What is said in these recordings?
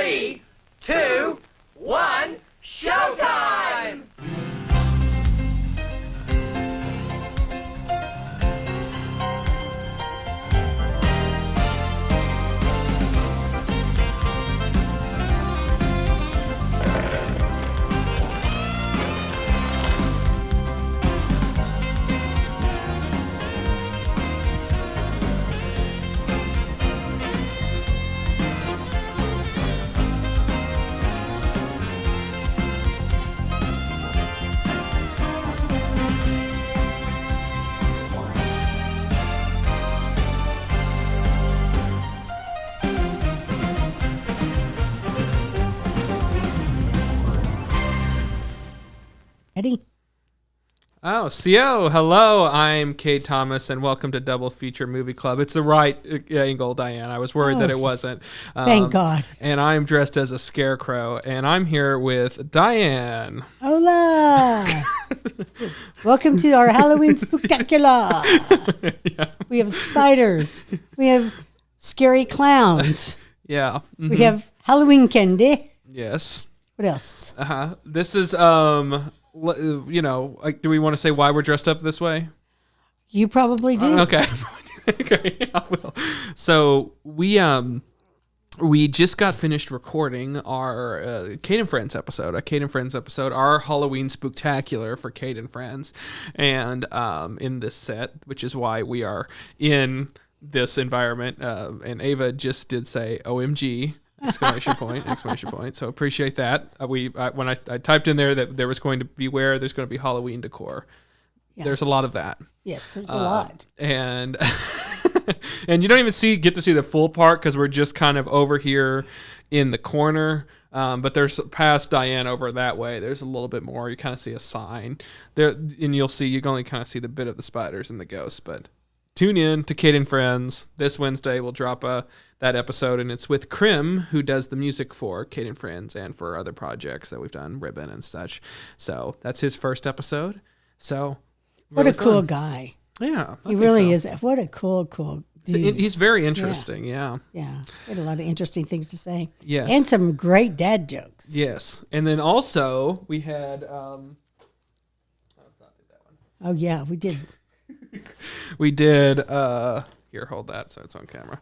3, 2, 1, showtime! Eddie? Oh, CO. Hello, I'm Cade Thomas, and welcome to Double Feature Movie Club. It's the right angle, Diane. I was worried that it wasn't. Thank God. And I'm dressed as a scarecrow, and I'm here with Diane. Hola! Welcome to our Halloween spectacular. Yeah. We have spiders. We have scary clowns. Yeah. Mhm. We have Halloween candy. Yes. What else? This is, you know, like, do we want to say why we're dressed up this way? You probably do. Okay. Okay, yeah, I will. So we just got finished recording our Cade and Friends episode, our Halloween spooktacular for Cade and Friends, and in this set, which is why we are in this environment. And Ava just did say "OMG!" exclamation point. So appreciate that. When I typed in there that there was going to be there's going to be Halloween decor. Yeah. There's a lot of that. Yes, there's a lot. And and you don't even get to see the full part because we're just kind of over here in the corner. But there's past Diane over that way. There's a little bit more. You kind of see a sign there, and you can only kind of see the bit of the spiders and the ghosts. But tune in to Cade and Friends this Wednesday. We'll drop that episode, and it's with Krim, who does the music for Cade and Friends and for other projects that we've done, Ribbon and such. So that's his first episode. So what a cool guy. Yeah. He really is. What a cool dude. He's very interesting. Yeah. Yeah. He had a lot of interesting things to say. Yes. And some great dad jokes. Yes. And then also we had, let's not do that one. Oh yeah, we did. We did, here, hold that so it's on camera.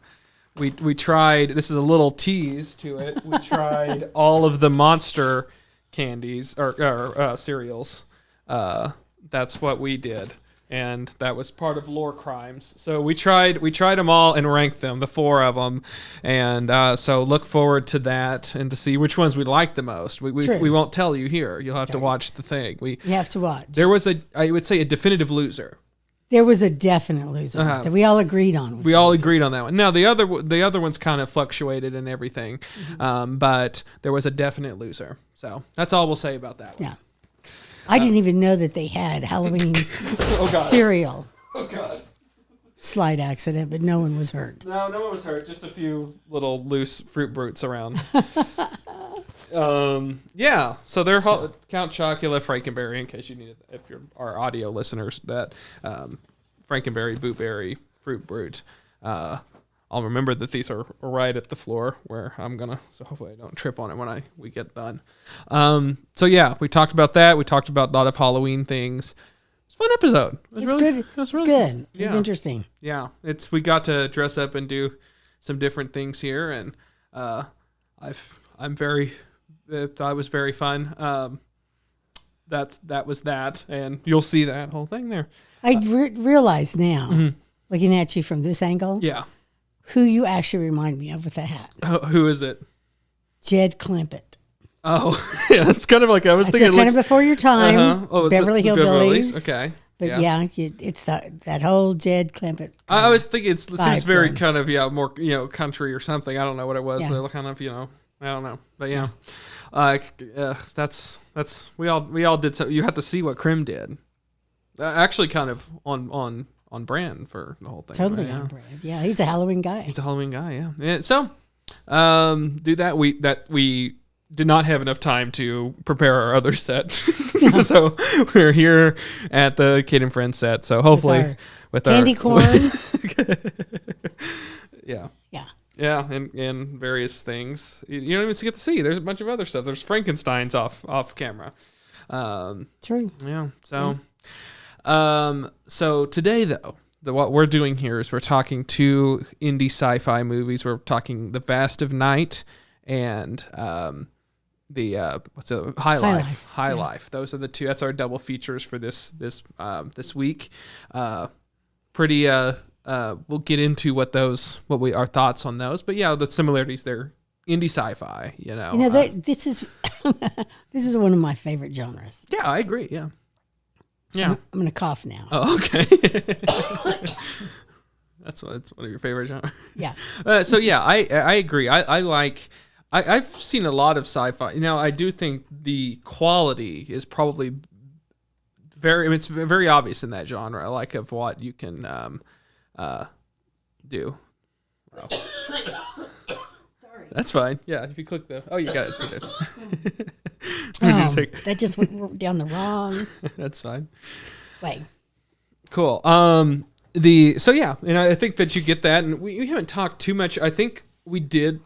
We tried, this is a little tease to it. We tried all of the monster candies or cereals. That's what we did. And that was part of Lore Crimes. So we tried them all and ranked them, the 4 of them. And so look forward to that and to see which ones we like the most. We won't tell you here. You'll have to watch the thing. You have to watch. There was I would say a definitive loser. There was a definite loser that we all agreed on. We all agreed on that one. Now the other ones kind of fluctuated and everything, but there was a definite loser. So that's all we'll say about that one. Yeah, I didn't even know that they had Halloween cereal. Oh God! Slight accident, but no one was hurt. No one was hurt. Just a few little loose fruit brutes around. Yeah, so they're Count Chocula, Frankenberry, in case you need it, if you're our audio listeners, that Frankenberry, Bootberry, Fruit Brute. I'll remember that these are right at the floor where so hopefully I don't trip on it when we get done. So yeah, we talked about that. We talked about a lot of Halloween things. It's a fun episode. It's good. It was good. It was interesting. Yeah, we got to dress up and do some different things here, and I was very fun. That was that, and you'll see that whole thing there. I realize now, looking at you from this angle, who you actually remind me of with that hat. Oh, who is it? Jed Clampett. Oh, yeah, it's kind of like I was thinking. Kind of before your time. Oh, Beverly Hillbillies. Okay. But it's that whole Jed Clampett. I was thinking it seems very kind of more country or something. I don't know what it was. Yeah. So kind of I don't know, but yeah. That's we all did so. You have to see what Krim did. Actually, kind of on brand for the whole thing. Totally right? on brand. Yeah, he's a Halloween guy. Yeah. So, do that. We did not have enough time to prepare our other set, so we're here at the Cade and Friends set. So hopefully, with candy corn. Yeah. Yeah, and various things. You don't even get to see. There's a bunch of other stuff. There's Frankenstein's off camera. True. Yeah. So, so today though, what we're doing here is we're talking two indie sci-fi movies. We're talking The Vast of Night and the what's the High Life. High Life. Those are the two. That's our double features for this week. We'll get into our thoughts on those. But yeah, the similarities there. Indie sci-fi, this is this is one of my favorite genres. Yeah, I agree. Yeah. Yeah. I'm going to cough now. Oh, okay. That's one of your favorite genres. Yeah. So yeah, I agree. I've seen a lot of sci-fi. Now I do think the quality is probably it's very obvious in that genre, like of what you can do. Wow. That's fine. Yeah, if you click you got it. That just went down the wrong. That's fine. Way. Cool. And I think that you get that, and we haven't talked too much. I think we did,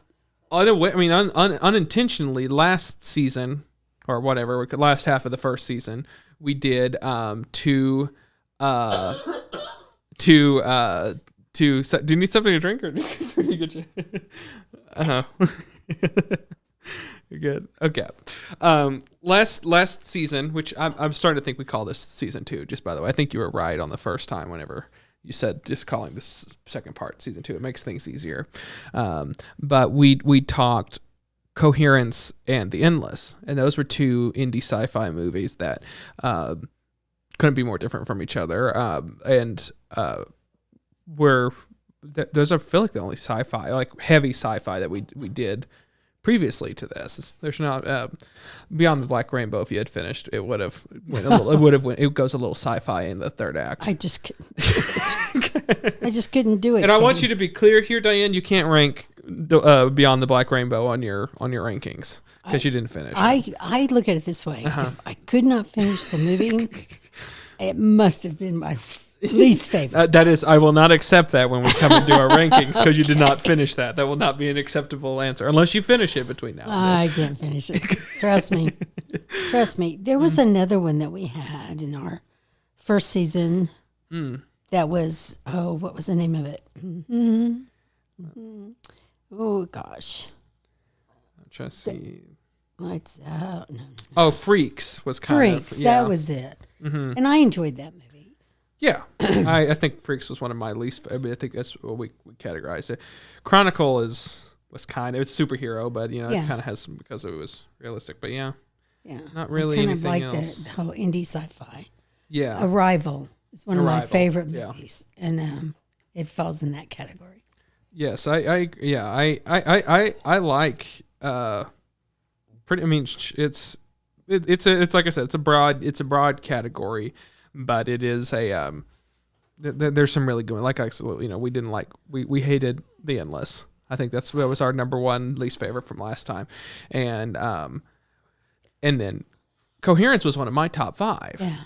unintentionally last season or whatever, last half of the first season, we did two. Do you need something to drink or do you get you? You're good. Okay. Last season, which I'm starting to think we call this season 2. Just by the way, I think you were right on the first time. Whenever you said just calling this second part season 2, it makes things easier. But we talked Coherence and The Endless, and those were two indie sci-fi movies that couldn't be more different from each other. Those I feel like the only sci-fi, like heavy sci-fi that we did previously to this. There's not Beyond the Black Rainbow. If you had finished, it would have went a little. It goes a little sci-fi in the third act. I just couldn't do it. And I want you to be clear here, Diane. You can't rank Beyond the Black Rainbow on your rankings because you didn't finish. I look at it this way: if I could not finish the movie, it must have been my least favorite. That is, I will not accept that when we come and do our rankings because you did not finish that. That will not be an acceptable answer unless you finish it between now and then. I can't finish it. Trust me. There was another one that we had in our first season that was, what was the name of it? Oh, gosh. I'm trying to see. Lights Out. No. Oh, Freaks was kind of. Freaks, that was it. Mm-hmm. And I enjoyed that movie. Yeah, I think Freaks was one of my least. I think that's what we categorized it. Chronicle was kind of, it's superhero, but it kind of has some because it was realistic. But yeah, not really anything else. The whole indie sci-fi. Yeah, Arrival is one of my favorite movies, and it falls in that category. Yes, I like pretty. I mean, it's like I said, it's a broad category. But it is there's some really good ones. Like I said, we didn't like, we hated The Endless. I think that was our number one least favorite from last time. And then Coherence was one of my top 5. Yeah.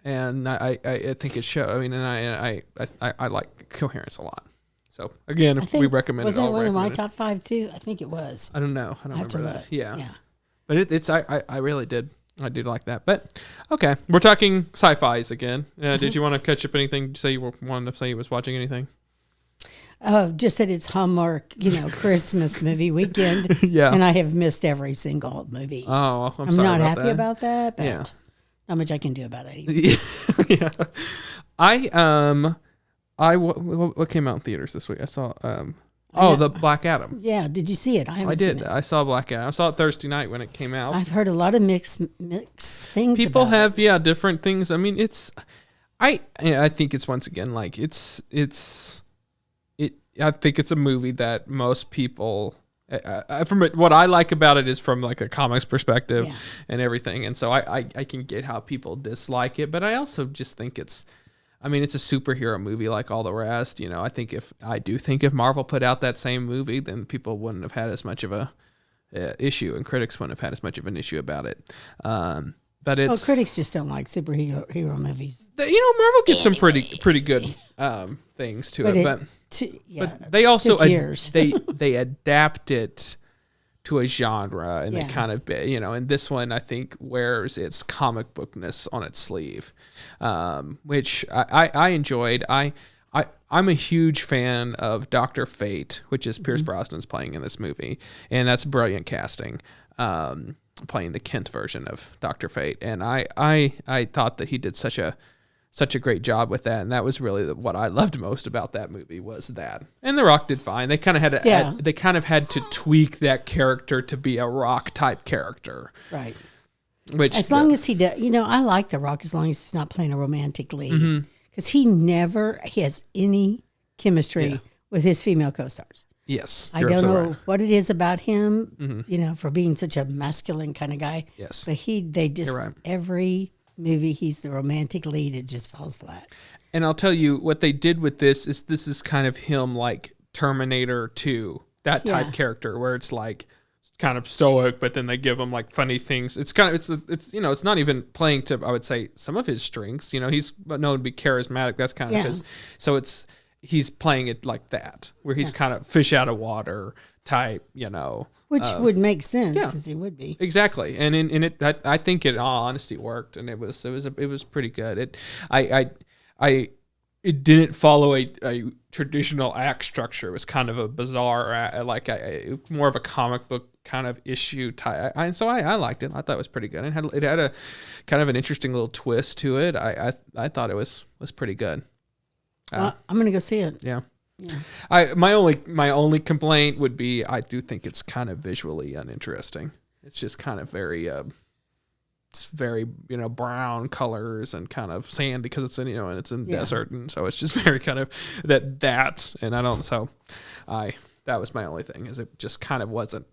And I think it showed. I mean, and I like Coherence a lot. So again, if we recommend it, was it one of my top 5 too? I think it was. I don't know. I don't remember that. Yeah. But I really did. I do like that. But okay, we're talking sci-fis again. Did you want to catch up anything? Say you wanted to say you was watching anything? Oh, just that it's Hallmark, Christmas movie weekend. Yeah. And I have missed every single movie. Oh, I'm sorry not happy about that, but not much I can do about it either. Yeah. What came out in theaters this week? I saw the Black Adam. Yeah, did you see it? I did. Seen it. I saw Black Adam. I saw it Thursday night when it came out. I've heard a lot of mixed things. People about have it. Different things. I mean, I think it's once again like I think it's a movie that most people. From what I like about it is from like a comics perspective and everything, and so I can get how people dislike it, but I also just think it's a superhero movie like all the rest. I think if Marvel put out that same movie, then people wouldn't have had as much of a issue, and critics wouldn't have had as much of an issue about it. But it's critics just don't like superhero movies. Marvel gets some pretty good things to it, but they also they adapt it to a genre, and they kind of and this one I think wears its comic bookness on its sleeve, which I enjoyed. I'm a huge fan of Dr. Fate, which is Pierce Brosnan's playing in this movie, and that's brilliant casting. Playing the Kent version of Dr. Fate, and I thought that he did such a great job with that, and that was really what I loved most about that movie was that. And The Rock did fine. They kind of had to tweak that character to be a Rock type character, right? Which as long as he does, I like The Rock as long as he's not playing a romantic lead, because he has any chemistry with his female co-stars. Yes. I don't know what it is about him, for being such a masculine kind of guy. Yes. But every movie he's the romantic lead, it just falls flat. And I'll tell you what they did with this is kind of him like Terminator 2, that type character where it's like kind of stoic, but then they give him like funny things. It's it's not even playing to, I would say, some of his strengths. He's known to be charismatic. That's kind of his. So he's playing it like that, where he's kind of fish out of water type, which would make sense since he would be exactly. And in it, I think in all honesty worked, and it was pretty good. It didn't follow a traditional act structure. It was kind of a bizarre, more of a comic book kind of issue type. So I liked it. I thought it was pretty good. It had a kind of an interesting little twist to it. I thought it was pretty good. I'm gonna go see it. Yeah. My only complaint would be I do think it's kind of visually uninteresting. It's just kind of very it's very brown colors and kind of sand because it's in and it's in desert, and so it's just very kind of that and I don't that was my only thing, is it just kind of wasn't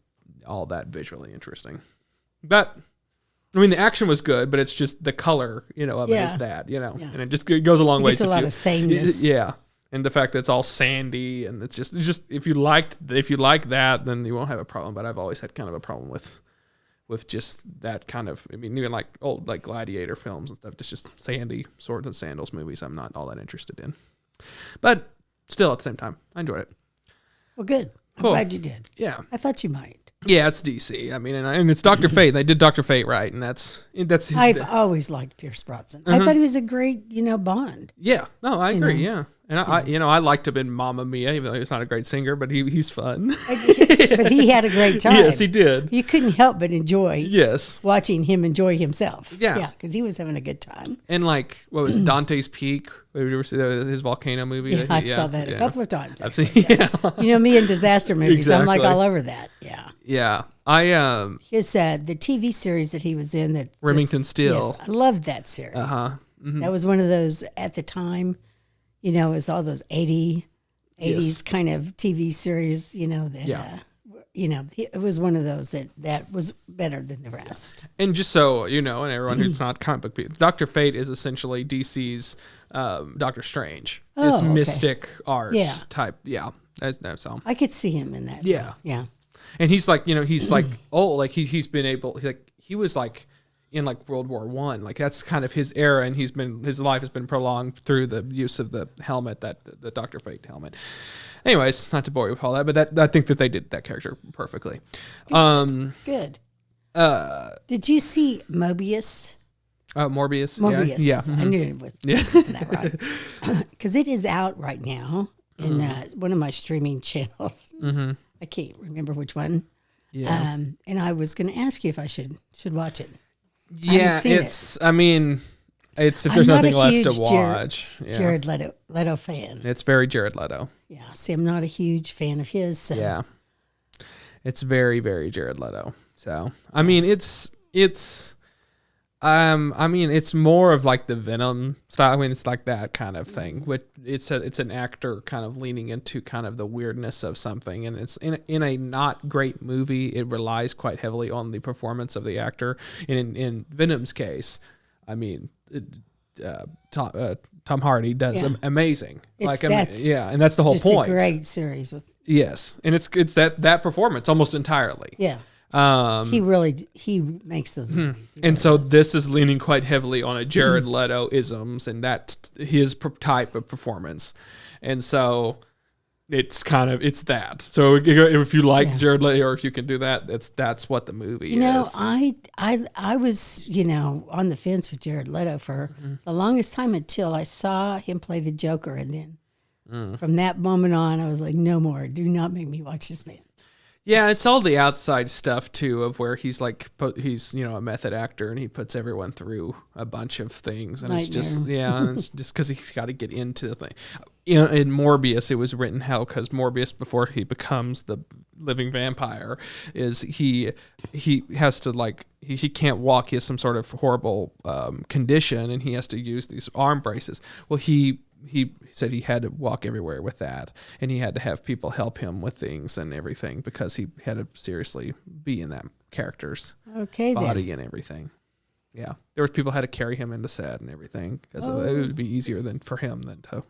all that visually interesting. But I mean, the action was good, but it's just the color, of it is that, and it just goes a long way. It's a lot of sameness. Yeah. And the fact that it's all sandy, and it's just if you like that, then you won't have a problem. But I've always had kind of a problem with just that kind of, even like old like Gladiator films and stuff, just sandy swords and sandals movies. I'm not all that interested in. But still, at the same time, I enjoyed it. Well, good. I'm glad you did. Yeah. I thought you might. Yeah, it's DC. And it's Dr. Fate. They did Dr. Fate right, and that's. I've always liked Pierce Brosnan. I thought he was a great, Bond. Yeah, no, I agree. Yeah, and I liked him in Mamma Mia, even though he's not a great singer, but he's fun. But he had a great time. Yes, he did. You couldn't help but enjoy. Yes. Watching him enjoy himself. Yeah. Yeah, because he was having a good time. And like, what was Dante's Peak? Did you ever see his volcano movie? Yeah, I saw that a couple of times. I've seen. Yeah. Me and disaster movies. Exactly. I'm like all over that. Yeah. Yeah. His the TV series that he was in, that Remington Steele. Yes, I loved that series. Mm-hmm. That was one of those at the time. It was all those 80s kind of TV series. That it was one of those that was better than the rest. And just so and everyone who's not comic book people, Dr. Fate is essentially DC's Doctor Strange. It's mystic arts type. Yeah, that's all. I could see him in that. Yeah, yeah. And he's like, he's like, he's been able, he was like in like World War I, like that's kind of his era, and his life has been prolonged through the use of the helmet, the Dr. Fate helmet. Anyways, not to bore you with all that, but I think that they did that character perfectly. Good. Did you see Mobius? Morbius. Morbius. Yeah. I knew it was. Wasn't that right? Because it is out right now in one of my streaming channels. Mm-hmm. I can't remember which one. Yeah. And I was going to ask you if I should watch it. Yeah, it's. I mean, it's if there's nothing left to watch. Jared Leto fan. It's very Jared Leto. Yeah. See, I'm not a huge fan of his. So. Yeah. It's very, very Jared Leto. So I mean, it's more of like the Venom style. I mean, it's like that kind of thing. It's an actor kind of leaning into kind of the weirdness of something, and it's in a not great movie. It relies quite heavily on the performance of the actor. And in Venom's case, I mean, Tom Hardy does amazing. And that's the whole just point. A great series with. Yes, and it's that performance almost entirely. Yeah. He makes those movies. He And really so does. this is leaning quite heavily on a Jared Leto isms and that his type of performance. And so it's that. So if you like Jared Leto or if you can do that, that's what the movie is. I was, on the fence with Jared Leto for the longest time until I saw him play the Joker. And then from that moment on, I was like, no more. Do not make me watch this man. Yeah, it's all the outside stuff too, of where he's a method actor and he puts everyone through a bunch of things, and it's just because he's got to get into the thing. In Morbius, it was written how because Morbius, before he becomes the living vampire, is he has to he can't walk. He has some sort of horrible condition, and he has to use these arm braces. Well, he said he had to walk everywhere with that, and he had to have people help him with things and everything because he had to seriously be in that character's body and everything. Yeah, there was people had to carry him into set and everything because it would be easier for him than to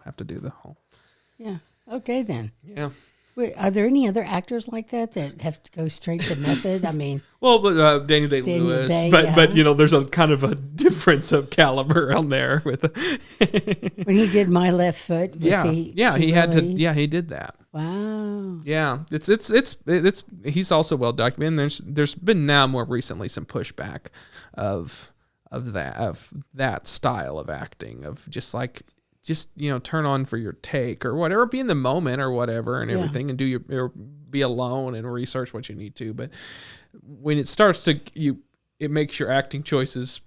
have to do the whole. Yeah. Okay then. Yeah. Wait, are there any other actors like that have to go straight to method? I mean, well, but Daniel Day-Lewis, but there's a kind of a difference of caliber on there with. When he did My Left Foot, he did that. Wow. Yeah, it's he's also well documented. There's been now more recently some pushback of that style of acting of just turn on for your take or whatever, be in the moment or whatever and everything, and be alone and research what you need to. But when it starts it makes your acting choices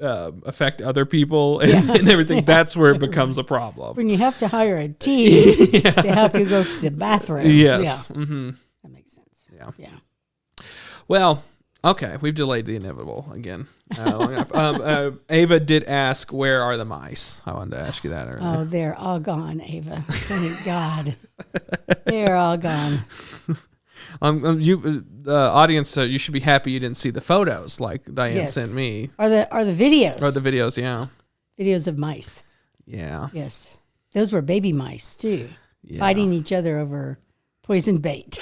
affect other people and everything. That's where it becomes a problem. When you have to hire a team to help you go to the bathroom. Yes. Yeah. Mm-hmm. That makes sense. Yeah. Well, okay, we've delayed the inevitable again. Long enough. Ava did ask, "Where are the mice?" I wanted to ask you that earlier. Oh, they're all gone, Ava. Thank God, they're all gone. Audience, you should be happy you didn't see the photos like Diane sent me. Or the videos. Or the videos, yeah. Videos of mice. Yeah. Yes, those were baby mice too, fighting each other over poison bait.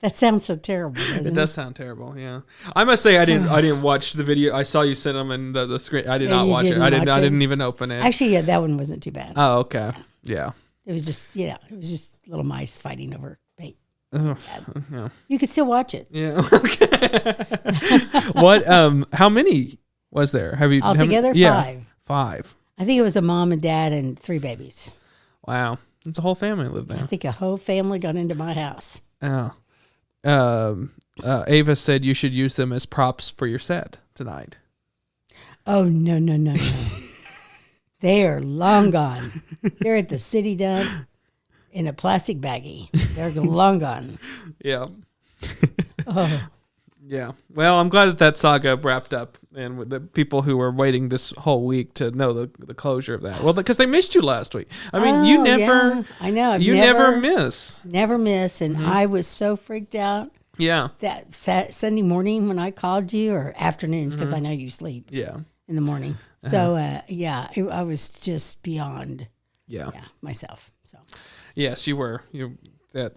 That sounds so terrible. It does sound terrible. Yeah, I must say I didn't watch the video. I saw you send them in the screen. I did not watch it. I didn't even open it. Actually, that one wasn't too bad. Oh, okay. Yeah. It was just little mice fighting over bait. Yeah. You could still watch it. Yeah. Okay. What? How many was there? Have you altogether? 5. 5. I think it was a mom and dad and 3 babies. Wow, it's a whole family lived there. I think a whole family got into my house. Oh. Ava said you should use them as props for your set tonight. Oh, no. They are long gone. They're at the city dump in a plastic baggie. They're long gone. Yeah. Oh. Yeah. Well, I'm glad that saga wrapped up and with the people who were waiting this whole week to know the closure of that. Well, because they missed you last week. I mean, you never. Yeah. I know. You never miss. Never miss. And I was so freaked out. Yeah. That Sunday morning when I called you, or afternoon, because I know you sleep. Yeah. In the morning. So, I was just beyond. Yeah. Myself. So. Yes, you were. Yeah.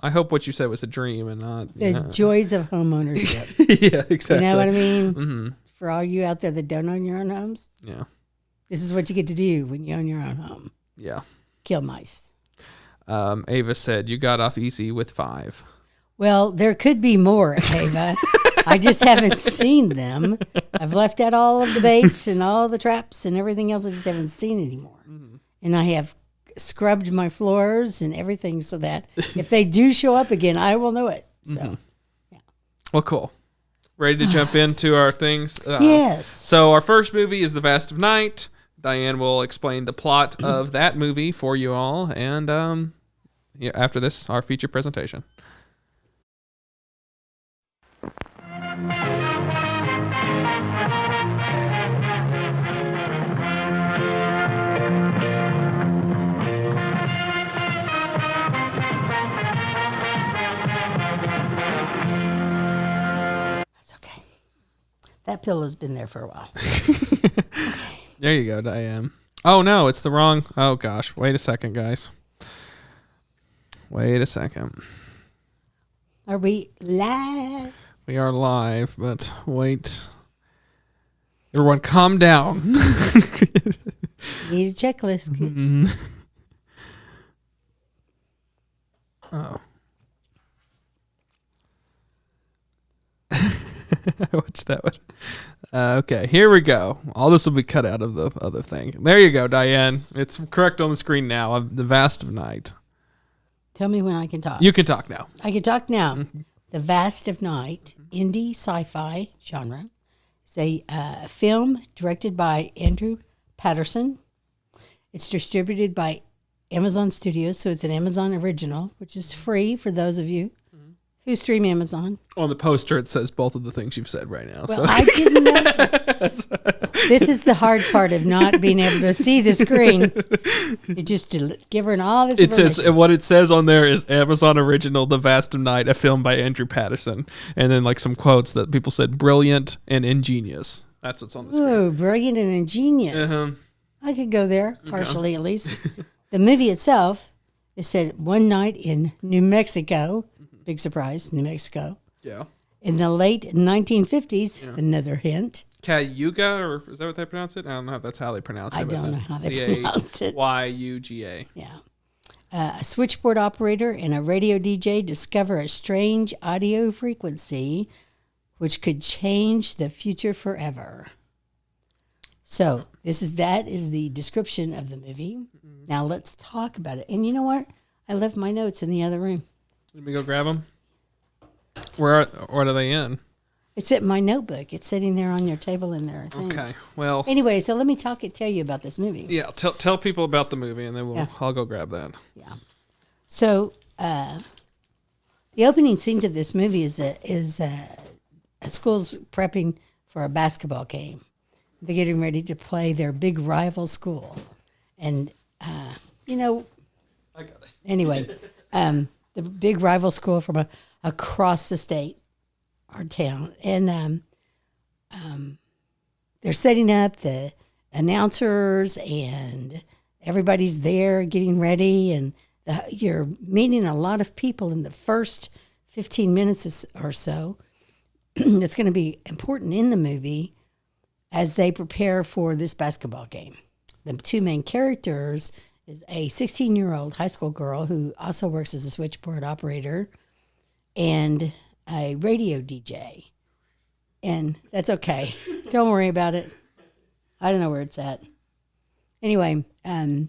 I hope what you said was a dream and not the joys of home ownership. Yeah, exactly. You know what I mean? Mm-hmm. For all you out there that don't own your own homes. Yeah. This is what you get to do when you own your own home. Yeah. Kill mice. Ava said you got off easy with 5. Well, there could be more, Ava. I just haven't seen them. I've left out all of the baits and all the traps and everything else. I just haven't seen anymore. Mm-hmm. And I have scrubbed my floors and everything so that if they do show up again, I will know it. So, yeah. Well, cool. Ready to jump into our things? Yes. So our first movie is The Vast of Night. Diane will explain the plot of that movie for you all. And after this, our feature presentation. That pill has been there for a while. Okay. There you go, Diane. Oh, no, it's the wrong. Oh, gosh. Wait a second, guys. Wait a second. Are we live? We are live, but wait. Everyone calm down. Need a checklist. Oh. I watched that one. Okay, here we go. All this will be cut out of the other thing. There you go, Diane. It's correct on the screen now. Of The Vast of Night. Tell me when I can talk. You can talk now. I can talk now. The Vast of Night, indie sci-fi genre. It's a film directed by Andrew Patterson. It's distributed by Amazon Studios, so it's an Amazon original, which is free for those of you who stream Amazon. On the poster, it says both of the things you've said right now. Well, I didn't know. This is the hard part of not being able to see the screen. You just give her all this It says information. what it says on there is Amazon original, The Vast of Night, a film by Andrew Patterson, and then like some quotes that people said, brilliant and ingenious. That's what's on the screen. Oh, brilliant and ingenious. Uh-huh. I could go there, partially at least. The movie itself is set one night in New Mexico. Big surprise, New Mexico. Yeah. In the late 1950s, another hint. Cayuga, or is that what they pronounce it? I don't know if that's how they pronounce it. I don't know how they pronounce it. Cayuga. Yeah. A switchboard operator and a radio DJ discover a strange audio frequency which could change the future forever. So that is the description of the movie. Now let's talk about it. And you know what? I left my notes in the other room. Let me go grab them. What are they in? It's in my notebook. It's sitting there on your table in there, I think. Okay. Well. Anyway, so let me tell you about this movie. Yeah. Tell people about the movie, and then I'll go grab that. Yeah. So the opening scenes of this movie is a school's prepping for a basketball game. They're getting ready to play their big rival school, and I got it. anyway, the big rival school from across the state or town, and they're setting up the announcers, and everybody's there getting ready, and you're meeting a lot of people in the first 15 minutes or so. That's going to be important in the movie as they prepare for this basketball game. The two main characters is a 16-year-old high school girl who also works as a switchboard operator and a radio DJ. And that's okay. Don't worry about it. I don't know where it's at. Anyway, and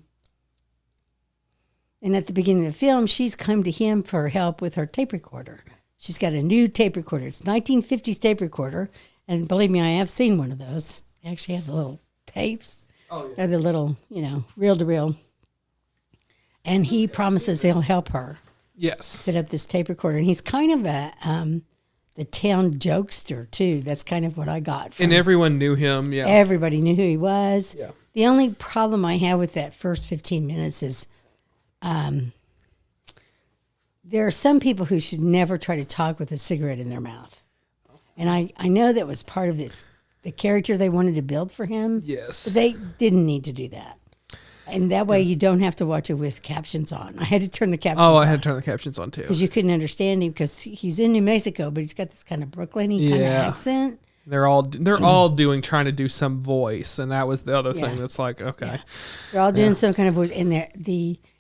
at the beginning of the film, she's come to him for help with her tape recorder. She's got a new tape recorder. It's 1950s tape recorder. And believe me, I have seen one of those. They actually have the little tapes. Oh, yeah. They're the little, reel to reel. And he promises he'll help her. Yes. Set up this tape recorder. And he's kind of the town jokester, too. That's kind of what I got from And everyone knew him, yeah. Everybody knew who he was. Yeah. The only problem I have with that first 15 minutes is there are some people who should never try to talk with a cigarette in their mouth. And I know that was part of the character they wanted to build for him. Yes. But they didn't need to do that. And that way you don't have to watch it with captions on. I had to turn the captions on. Oh, I had to turn the captions on too. Because you couldn't understand him because he's in New Mexico, but he's got this kind of Brooklyn-y kind of accent. They're all trying to do some voice, and that was the other thing that's like, okay. Yeah. They're all doing some kind of voice. And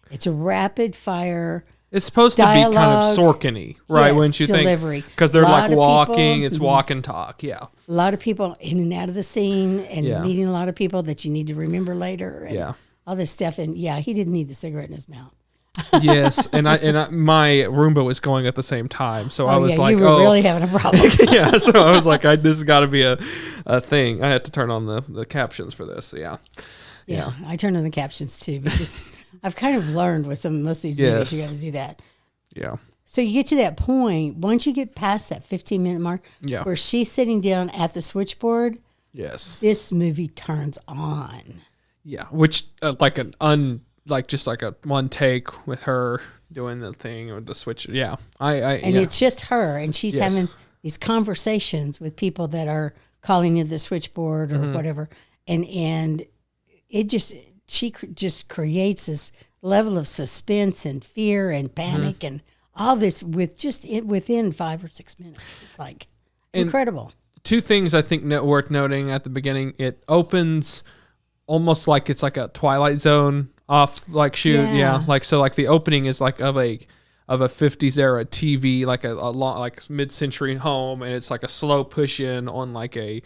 it's a rapid fire. It's supposed dialogue, to be kind of Sorkin-y, right? Yes, When you delivery. think, because they're like walking, people, it's walk and talk, yeah. A lot of people in and out of the scene and meeting a lot of people that you need to remember later. And all this stuff. And he didn't need the cigarette in his mouth. Yes, and my Roomba was going at the same time, so I was like, you were really having a problem. Yeah, so I was like, this has got to be a thing. I had to turn on the captions for this, yeah. Yeah, I turn on the captions too because I've kind of learned with most of these movies you got to do that. Yeah. So you get to that point, once you get past that 15-minute mark where she's sitting down at the switchboard, this movie turns on. Yeah, which just like a one take with her doing the thing with the switch. Yeah. It's just her, and she's having these conversations with people that are calling you the switchboard or whatever. And she just creates this level of suspense and fear and panic and all this within 5 or 6 minutes. It's like incredible. Two things I think worth noting at the beginning. It opens almost like it's like a Twilight Zone off like shoot. Yeah. Like, so like the opening is like of a 50s era TV, like a long, like mid-century home. And it's like a slow push in on like a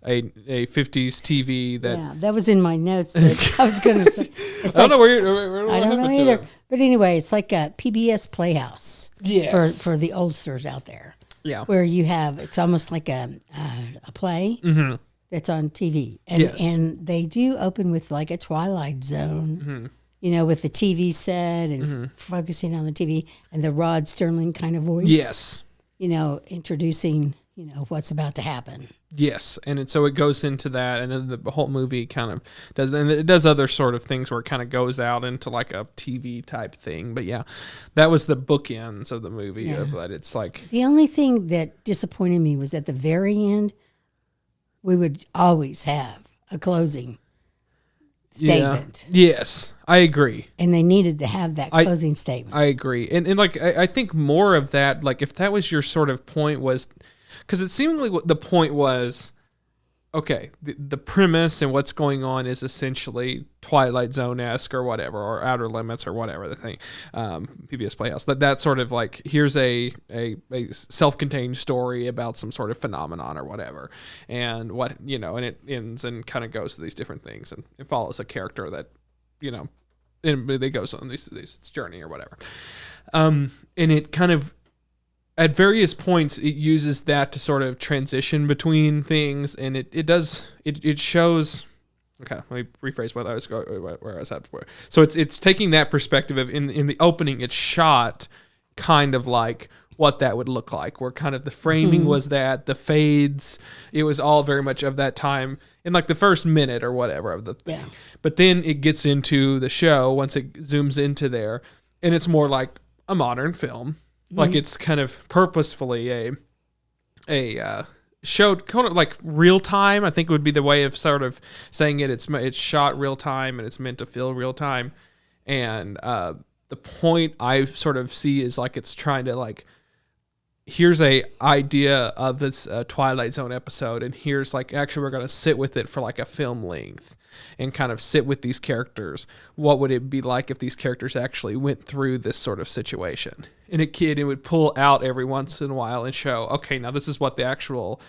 50s TV that was in my notes that I was going to say. I don't know where I don't know either. But anyway, it's like a PBS Playhouse. Yes. For the oldsters out there. Yeah. Where you have, it's almost like a play that's on TV. And they do open with like a Twilight Zone, with the TV set and focusing on the TV and the Rod Sterling kind of voice. Yes. Introducing, what's about to happen. Yes. And so it goes into that, and then the whole movie kind of does, and it does other sort of things where it kind of goes out into like a TV type thing. But yeah, that was the bookends of the movie of that. It's like, the only thing that disappointed me was at the very end, we would always have a closing statement. Yeah. Yes, I agree. And they needed to have that closing statement. I agree. And like, I think more of that, like if that was your sort of point was, because it seemingly what the point was, okay, the premise and what's going on is essentially Twilight Zone-esque or whatever, or Outer Limits or whatever the thing, PBS Playhouse. That sort of like, here's a self-contained story about some sort of phenomenon or whatever, and and it ends and kind of goes to these different things, and it follows a character that, and they goes on this journey or whatever, and it kind of, at various points, it uses that to sort of transition between things, and it shows. Okay, let me rephrase where I was at before. So it's taking that perspective of in the opening, it's shot kind of like what that would look like, where kind of the framing was that, the fades, it was all very much of that time in like the first minute or whatever of the thing. Yeah. But then it gets into the show once it zooms into there, and it's more like a modern film. Like it's kind of purposefully a show, kind of like real time. I think would be the way of sort of saying it. It's shot real time and it's meant to feel real time. And the point I sort of see is like it's trying to like, here's a idea of this Twilight Zone episode, and here's like, actually we're going to sit with it for like a film length and kind of sit with these characters. What would it be like if these characters actually went through this sort of situation? And it would pull out every once in a while and show, okay, now this is what the actual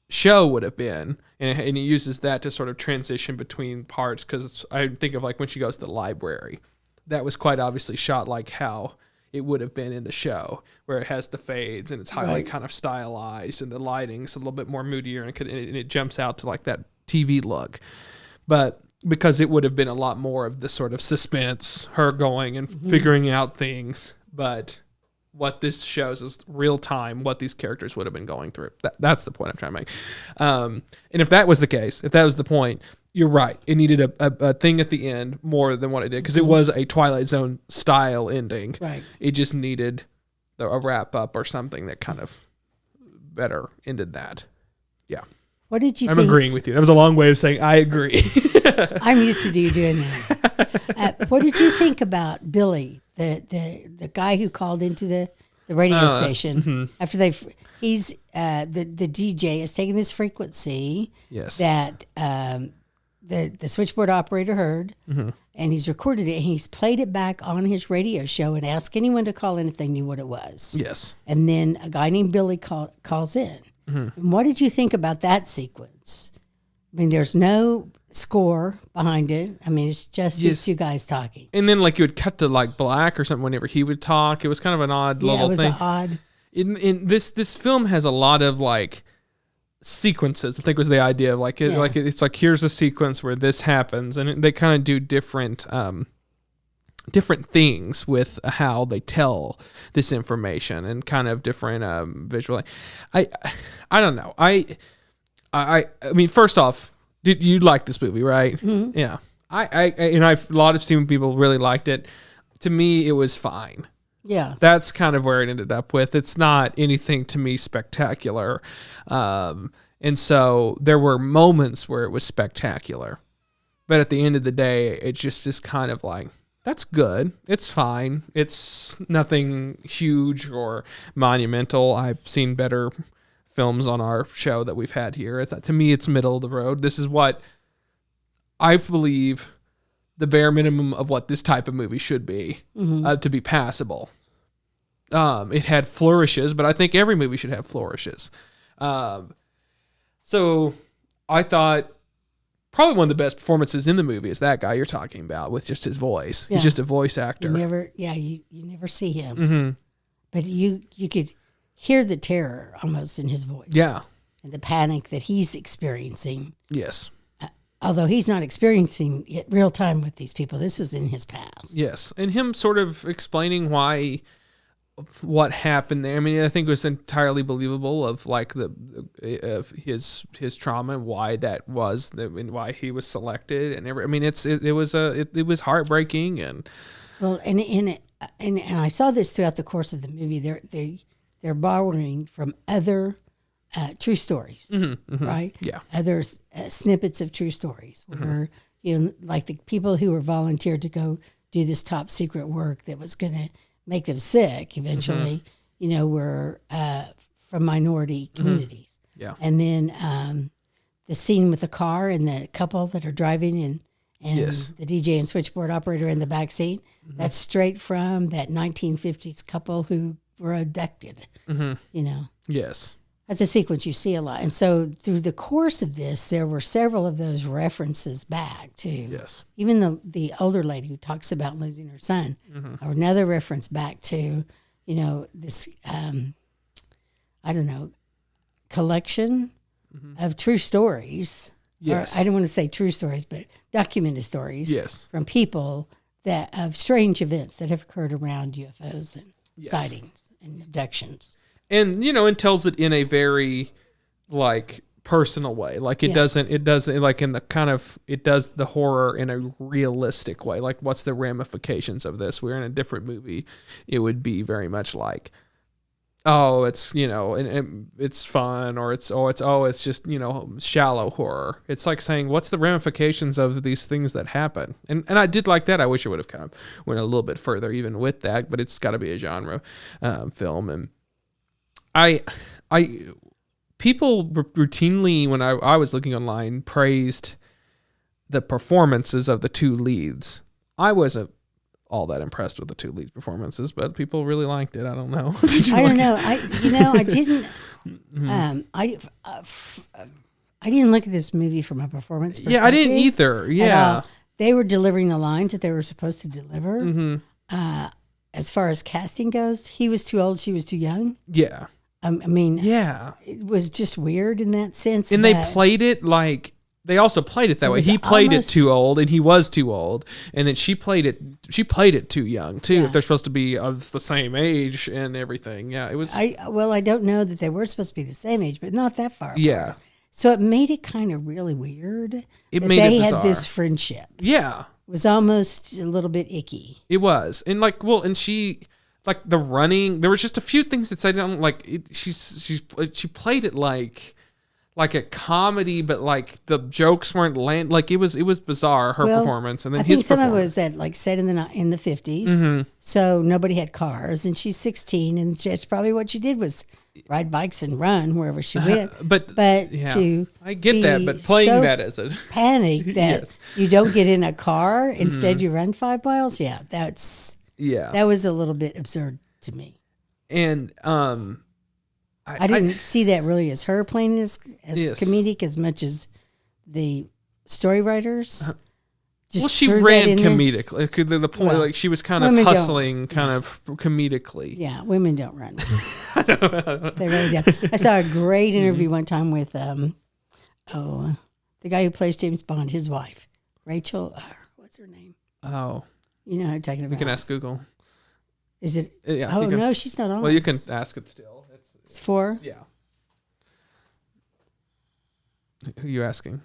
show would have been. And it uses that to sort of transition between parts, because I think of like when she goes to the library, that was quite obviously shot like how it would have been in the show, where it has the fades and it's highly kind of stylized and the lighting's a little bit more moodier, and it jumps out to like that TV look. But because it would have been a lot more of the sort of suspense, her going and figuring out things. But what this shows is real time, what these characters would have been going through. That's the point I'm trying to make. And if that was the case, if that was the point, you're right. It needed a thing at the end more than what it did, because it was a Twilight Zone style ending. Right. It just needed a wrap up or something that kind of better ended that. Yeah. What did you think? I'm agreeing with you. That was a long way of saying I agree. I'm used to you doing that. What did you think about Billy, the guy who called into the radio station after he's the DJ has taken this frequency that the switchboard operator heard, and he's recorded it, and he's played it back on his radio show and asked anyone to call in if they knew what it was. Yes. And then a guy named Billy calls in. And what did you think about that sequence? I mean, there's no score behind it. I mean, it's just these two guys talking. And then like you would cut to like black or something whenever he would talk. It was kind of an odd little thing. Yeah, it was odd. In this film has a lot of like sequences. I think was the idea of like it's like here's a sequence where this happens, and they kind of do different things with how they tell this information, and kind of different visually. I don't know. I mean, first off, did you like this movie, right? Mm-hmm. Yeah. A lot of people really liked it. To me, it was fine. Yeah. That's kind of where it ended up with. It's not anything to me spectacular. And so there were moments where it was spectacular. But at the end of the day, it just is kind of like, that's good. It's fine. It's nothing huge or monumental. I've seen better films on our show that we've had here. To me, it's middle of the road. This is what I believe the bare minimum of what this type of movie should be to be passable. It had flourishes, but I think every movie should have flourishes. So I thought probably one of the best performances in the movie is that guy you're talking about with just his voice. Yeah. He's just a voice actor. You never see him, but you could hear the terror almost in his voice. Yeah, and the panic that he's experiencing. Yes. Although he's not experiencing it real time with these people, this was in his past. Yes, and him sort of explaining what happened there. I mean, I think it was entirely believable of like of his trauma and why that was, and why he was selected, and every. I mean, it was heartbreaking and. Well, and I saw this throughout the course of the movie. They're borrowing from other true stories, right? Yeah. Other snippets of true stories where, like the people who were volunteered to go do this top secret work that was going to make them sick eventually, were from minority communities. Yeah. And then the scene with the car and the couple that are driving and yes. the DJ and switchboard operator in the back seat, that's straight from that 1950s couple who were abducted, Yes. That's a sequence you see a lot. And so through the course of this, there were several of those references back to Yes. even the older lady who talks about losing her son, or another reference back to, this, collection of true stories. Yes. Or, I don't want to say true stories, but documented stories Yes. from people that of strange events that have occurred around UFOs and sightings and abductions. And and tells it in a very like personal way. Like it doesn't like in the kind of, it does the horror in a realistic way. Like what's the ramifications of this? We're in a different movie. It would be very much like, oh, it's, and it's fun, or it's just, shallow horror. It's like saying, what's the ramifications of these things that happen? And I did like that. I wish it would have kind of went a little bit further even with that, but it's got to be a genre film. And people routinely, when I was looking online, praised the performances of the two leads. I wasn't all that impressed with the two lead performances, but people really liked it. I don't know. I don't know. I didn't. I didn't look at this movie from a performance perspective. Yeah, I didn't either. Yeah, they were delivering the lines that they were supposed to deliver. As far as casting goes, he was too old. She was too young. Yeah. It was just weird in that sense. And they played it like, they also played it that way. He played it too old, and he was too old. And then she played it too young too. Yeah. If they're supposed to be of the same age and everything. Yeah, it was. I don't know that they were supposed to be the same age, but not that far apart. Yeah. So it made it kind of really weird. They had this friendship. Yeah. It was almost a little bit icky. It was. And and she, like the running, there was just a few things that I don't like. She played it like a comedy, but like the jokes weren't land. Like it was bizarre, her performance, and then I think some of it was set in the 50s, so nobody had cars, and she's 16, and that's probably what she did was ride bikes and run wherever she went. But to I get that, but playing that as a panic that you don't get in a car, instead you run 5 miles. Yeah, that was a little bit absurd to me. And I didn't see that really as her playing as comedic as much as the story writers. She ran comedically. The point, like she was kind of hustling, kind of comedically. Yeah, women don't run. They really don't. I saw a great interview one time with the guy who plays James Bond, his wife, Rachel. What's her name? Oh, you know who I'm talking about. You can ask Google. Is it? Yeah. Oh no, she's not on. Well, you can ask it still. It's 4? Yeah. Who are you asking?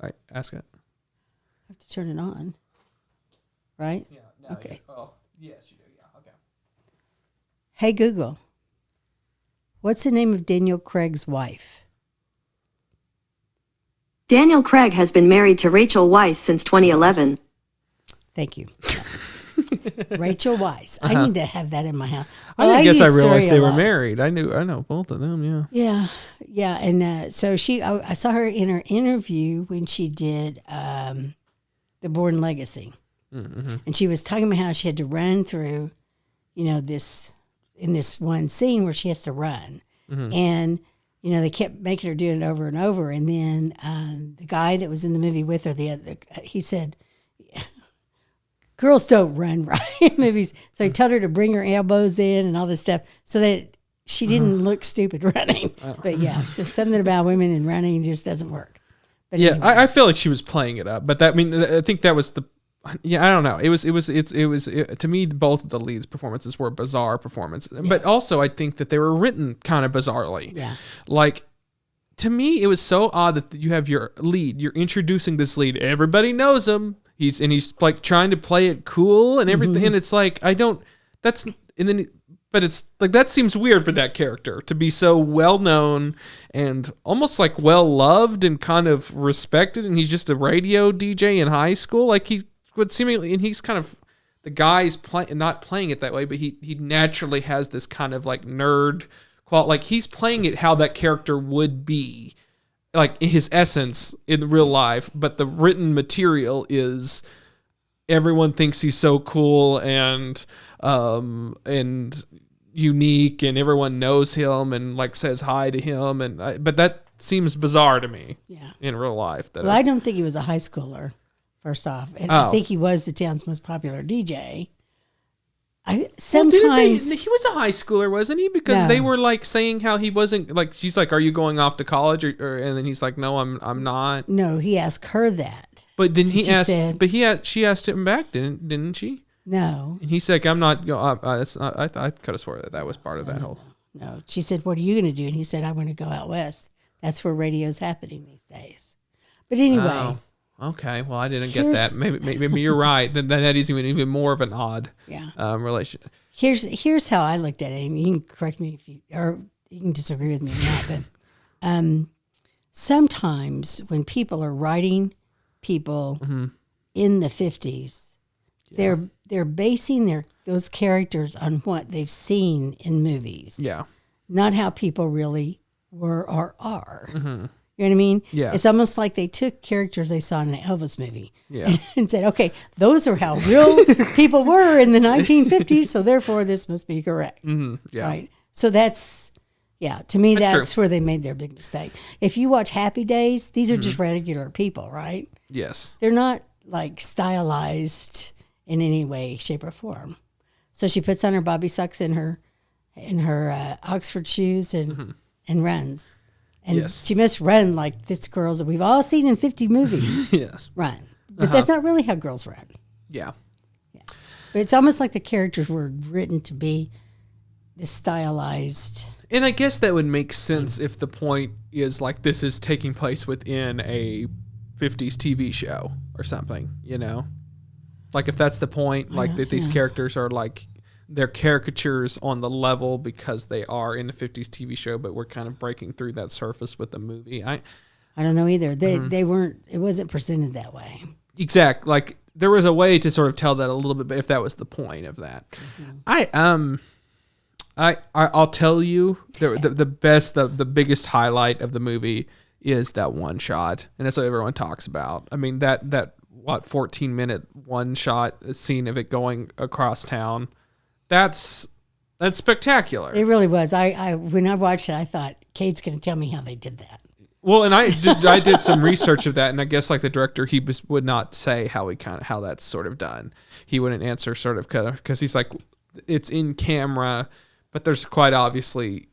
Right, ask it. I have to turn it on. Right? Yeah. No, okay. Oh, yes, you do. Yeah. Okay. Hey Google, what's the name of Daniel Craig's wife? Daniel Craig has been married to Rachel Weisz since 2011. Thank you. Rachel Weisz. I need to have that in my house. I guess I use realized Suri they a were lot. married. I know both of them. Yeah. Yeah. And so I saw her in her interview when she did The Bourne Legacy. Mm-hmm. And she was talking about how she had to run through, this one scene where she has to run. Mm-hmm. And, they kept making her do it over and over. And then the guy that was in the movie with her, he said, girls don't run right in movies. So he told her to bring her elbows in and all this stuff so that she didn't look stupid running. But yeah, so something about women and running just doesn't work. But Yeah, anyway. I feel like she was playing it up, but I think that was I don't know. It was to me, both of the leads' performances were bizarre performances, but also I think that they were written kind of bizarrely. Yeah. Like, to me, it was so odd that you have your lead, you're introducing this lead, everybody knows him. He's like trying to play it cool and everything, and it's like but it's like that seems weird for that character to be so well known and almost like well loved and kind of respected, and he's just a radio DJ in high school. Like he would seemingly, and he's kind of the guy's not playing it that way, but he naturally has this kind of like nerd quality. Like he's playing it how that character would be, like in his essence in real life, but the written material is everyone thinks he's so cool and unique, and everyone knows him and like says hi to him, but that seems bizarre to me. Yeah. In real life. I don't think he was a high schooler, first off, and I think he was the town's most popular DJ. Sometimes he was a high schooler, wasn't he? Because they were like saying how he wasn't, like, she's like, "Are you going off to college?" Or and then he's like, "No, I'm not." No, he asked her that. But then she said, she asked him back, didn't she? No. And he's like, "I'm not." I could have swore that was part of that whole. No, she said, "What are you going to do?" And he said, "I want to go out west. That's where radio's happening these days." But anyway. Oh, okay. Well, I didn't get that. Maybe you're right. Then that is even more of an odd relation. Here's how I looked at it. And you can correct me if you can disagree with me or not. But sometimes when people are writing people in the 50s, they're basing those characters on what they've seen in movies. Yeah. Not how people really were or are. Mm-hmm. You know what I mean? Yeah. It's almost like they took characters they saw in an Elvis movie and said, okay, those are how real people were in the 1950s, so therefore this must be correct. Mm-hmm. Yeah. Right? So to me, that's where they made their big mistake. If you watch Happy Days, these are just regular people, right? Yes. They're not like stylized in any way, shape, or form. So she puts on her bobby socks and her Oxford shoes and runs. And she must run like this girls that we've all seen in 50 movies. Yes. Run. But that's not really how girls run. Yeah. Yeah. But it's almost like the characters were written to be this stylized. And I guess that would make sense if the point is like this is taking place within a 50s TV show or something, you know? Like if that's the point, like that these characters are like, they're caricatures on the level because they are in the 50s TV show, but we're kind of breaking through that surface with the movie. I don't know either. They weren't, it wasn't presented that way. Exact. Like there was a way to sort of tell that a little bit, but if that was the point of that. Mm-hmm. I'll tell you the biggest highlight of the movie is that one shot. And that's what everyone talks about. I mean, that 14-minute one shot scene of it going across town. That's spectacular. It really was. When I watched it, I thought, Cade's going to tell me how they did that. Well, and I did some research of that, and I guess like the director, he would not say how that's sort of done. He wouldn't answer sort of because he's like, it's in camera, but there's quite obviously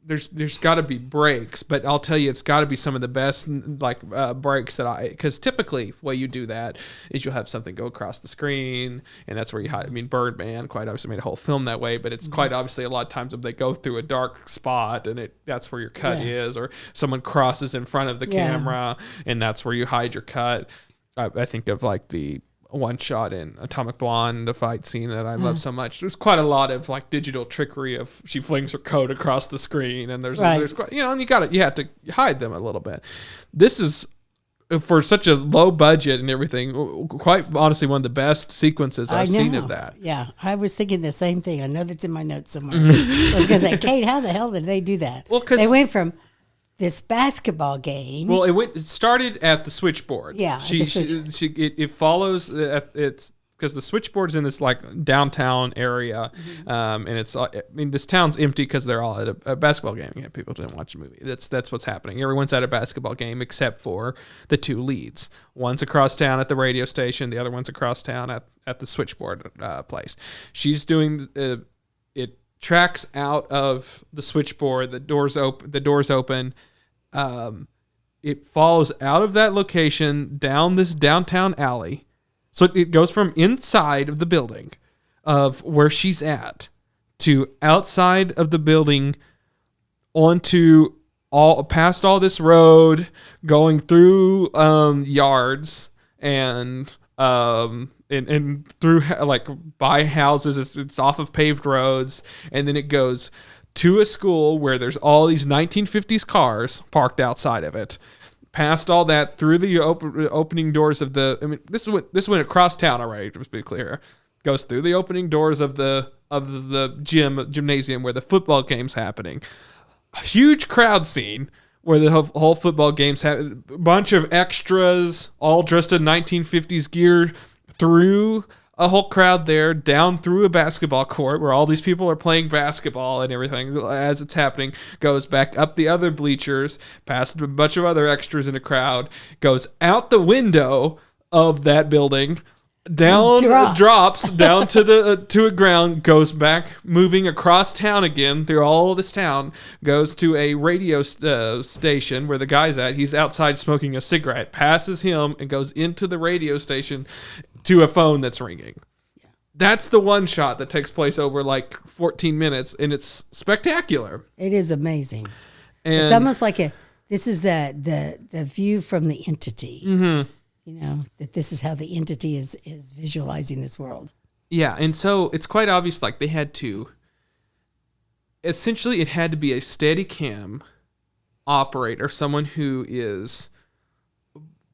there's got to be breaks, but I'll tell you, it's got to be some of the best like breaks because typically the way you do that is you'll have something go across the screen, and that's where you hide. I mean, Birdman quite obviously made a whole film that way, but it's quite obviously a lot of times if they go through a dark spot and that's where your cut is, or someone crosses in front of the camera and that's where you hide your cut. I think of like the one shot in Atomic Blonde, the fight scene that I love so much. There's quite a lot of like digital trickery of she flings her coat across the screen, and there's quite, and you have to hide them a little bit. This is for such a low budget and everything, quite honestly, one of the best sequences I've seen of that. Yeah, I was thinking the same thing. I know that's in my notes somewhere. I was going to say, Cade, how the hell did they do that? Well, 'cause they went from this basketball game. Well, it started at the switchboard. Yeah, it follows it's because the switchboard's in this like downtown area, and it's this town's empty because they're all at a basketball game. Yeah, people didn't watch a movie. That's what's happening. Everyone's at a basketball game except for the two leads. One's across town at the radio station. The other one's across town at the switchboard place. She's doing it. Tracks out of the switchboard. The doors open. It follows out of that location down this downtown alley. So it goes from inside of the building of where she's at to outside of the building onto past all this road, going through yards and through like by houses. It's off of paved roads, and then it goes to a school where there's all these 1950s cars parked outside of it. Past all that, through the opening doors of the. I mean, this went across town already. To be clear, goes through the opening doors of the gymnasium where the football game's happening. A huge crowd scene where the whole football game's happening. A bunch of extras, all dressed in 1950s gear, through a whole crowd there, down through a basketball court where all these people are playing basketball and everything as it's happening, goes back up the other bleachers, past a bunch of other extras in a crowd, goes out the window of that building, drops down to a ground, goes back, moving across town again through all of this town, goes to a radio station where the guy's at. He's outside smoking a cigarette, passes him and goes into the radio station to a phone that's ringing. Yeah. That's the one shot that takes place over like 14 minutes, and it's spectacular. It is amazing. And it's almost like this is the view from the entity. Mm-hmm. You know, that this is how the entity is visualizing this world. Yeah, and so it's quite obvious, like they had to, essentially it had to be a Steadicam operator, someone who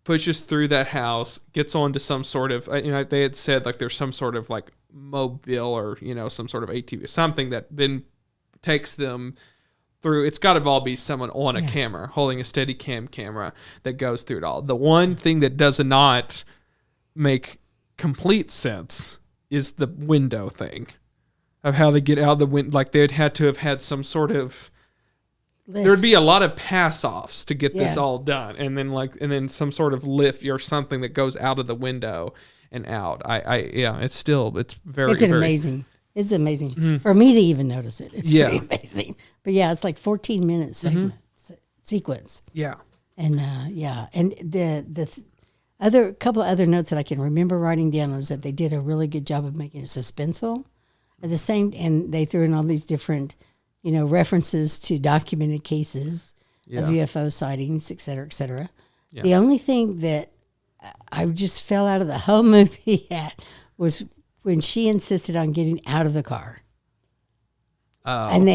pushes through that house, gets onto some sort of, they had said like there's some sort of like mobile or, some sort of ATV, something that then takes them through. It's got to all be someone on a camera, holding a Steadicam camera that goes through it all. The one thing that does not make complete sense is the window thing of how they get out of the window. Like they'd had to have had some sort of, lift. There'd be a lot of pass-offs to get this all done, and then some sort of lift or something that goes out of the window and out. It's very amazing. It's amazing for me to even notice it. It's pretty amazing. But it's like 14 minute segment sequence. Yeah, and and the other couple of other notes that I can remember writing down was that they did a really good job of making it suspenseful. At the same, and they threw in all these different, references to documented cases of UFO sightings, et cetera, et cetera. Yeah. The only thing that I just fell out of the whole movie at was when she insisted on getting out of the car. Oh. And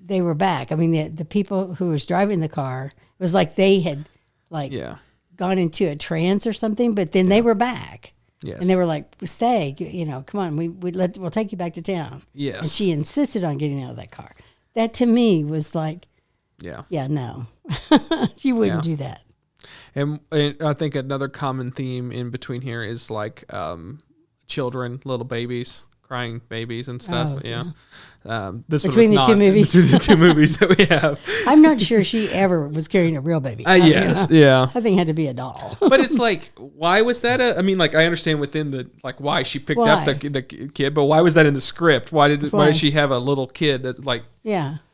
they were back. I mean, the people who was driving the car, it was like they had gone into a trance or something, but then they were back. Yes. And they were like, stay, come on, we'll take you back to town. Yes. And she insisted on getting out of that car. That to me was like, no, you wouldn't do that. And I think another common theme in between here is like children, little babies, crying babies and stuff. This between the two movies, between the two movies that we have. I'm not sure she ever was carrying a real baby. I think it had to be a doll. But it's like, why was that? I understand within the why she picked up the kid, but why was that in the script? Why did she have a little kid that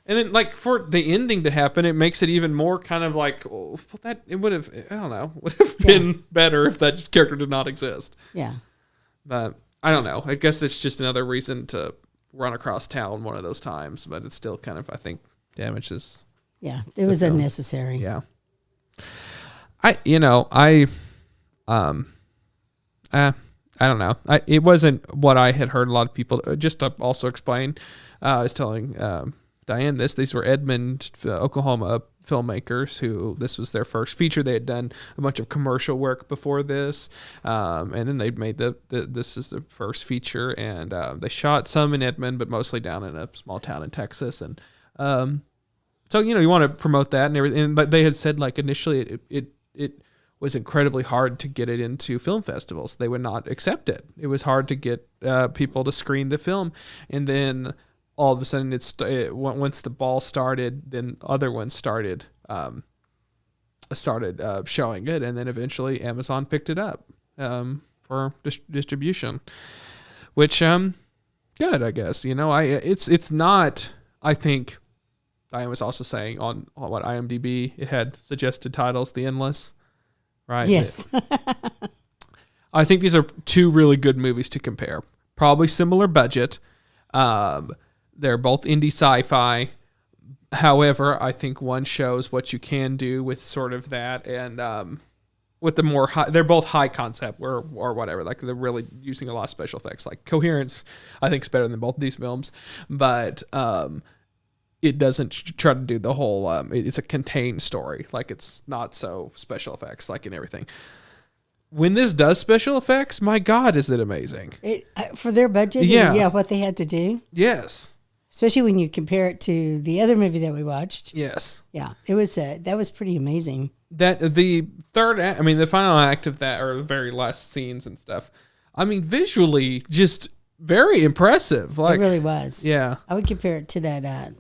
And then, for the ending to happen, it makes it even more kind of like, it would have, I don't know, would have been better if that character did not exist. Yeah. But I don't know. I guess it's just another reason to run across town one of those times, but it's still kind of, I think, damages. Yeah, it was unnecessary. Yeah. I don't know. It wasn't what I had heard a lot of people, just to also explain, I was telling Diane these were Edmond, Oklahoma filmmakers who this was their first feature. They had done a bunch of commercial work before this, and then they'd made this is the first feature, and they shot some in Edmond, but mostly down in a small town in Texas. And so you want to promote that and everything. But they had said like initially it was incredibly hard to get it into film festivals. They would not accept it. It was hard to get people to screen the film, and then all of a sudden, once the ball started, then other ones started showing it, and then eventually Amazon picked it up for distribution, which good, I guess. It's not. I think Diane was also saying on what IMDb it had suggested titles, The Endless, right? Yes. I think these are two really good movies to compare. Probably similar budget. They're both indie sci-fi. However, I think one shows what you can do with sort of that, and with the more high, they're both high concept or whatever. Like they're really using a lot of special effects. Like Coherence, I think is better than both of these films, but it doesn't try to do the whole. It's a contained story. Like it's not so special effects like in everything. When this does special effects, my God, is it amazing? For their budget, yeah, what they had to do. Yes. Especially when you compare it to the other movie that we watched. Yes. Yeah, it was that was pretty amazing. That the third act, the final act of that, or the very last scenes and stuff. Visually, just very impressive. Like it really was. Yeah. I would compare it to that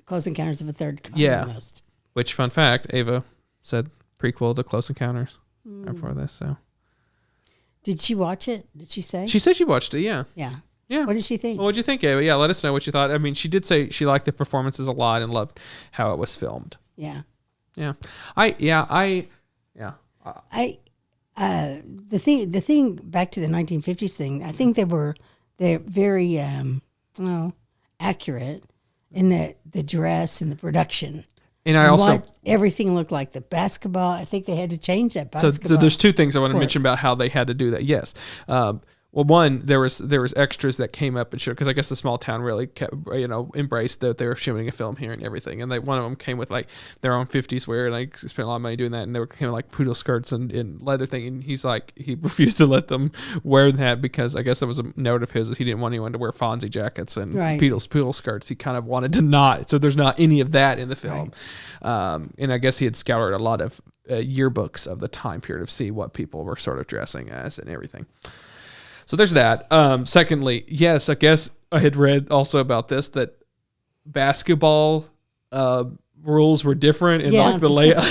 Close Encounters of a Third Kind. Yeah. Almost. Which, fun fact, Ava said prequel to Close Encounters before this. So. Did she watch it? Did she say? She said she watched it. Yeah. Yeah. Yeah. What did she think? Well, what'd you think, Ava? Yeah, let us know what you thought. She did say she liked the performances a lot and loved how it was filmed. Yeah. Yeah. The thing back to the 1950s thing, I think they're very accurate in the dress and the production. And I also what everything looked like. The basketball, I think they had to change that basketball. So there's two things I want to mention about how they had to do that. Yes. Well, one, there was extras that came up and showed, because I guess the small town really kept, embraced that they were shooting a film here and everything. And one of them came with like their own 50s wear, and I spent a lot of money doing that. And they were kind of like poodle skirts and leather thing. And he's like, he refused to let them wear that because I guess that was a note of his. He didn't want anyone to wear Fonzie jackets and poodle skirts. He kind of wanted to not. So there's not any of that in the film. Right. And I guess he had scoured a lot of yearbooks of the time period to see what people were sort of dressing as and everything. So there's that. Secondly, yes, I guess I had read also about this, that basketball rules were different in like the layout.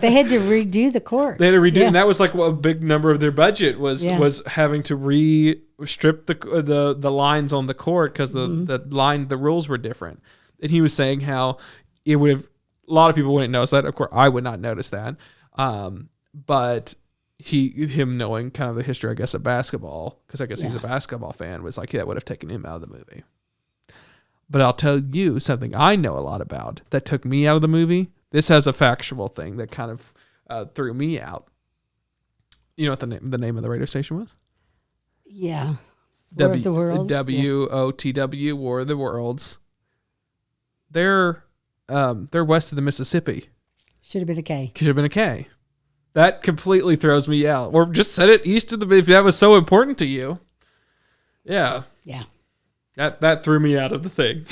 They had to redo the court. They had to redo, and that was like a big number of their budget was having to strip the lines on the court because the rules were different. And he was saying how it would have, a lot of people wouldn't notice that. Of course, I would not notice that. But him knowing kind of the history, I guess, of basketball, because I guess he's a basketball fan, was like, that would have taken him out of the movie. But I'll tell you something I know a lot about that took me out of the movie. This has a factual thing that kind of threw me out. You know what the name of the radio station was? Yeah. War of the Worlds. WOTW, War of the Worlds. They're west of the Mississippi. Should have been a K. Should have been a K. That completely throws me out. Or just set it east of if that was so important to you. Yeah. Yeah. That threw me out of the thing.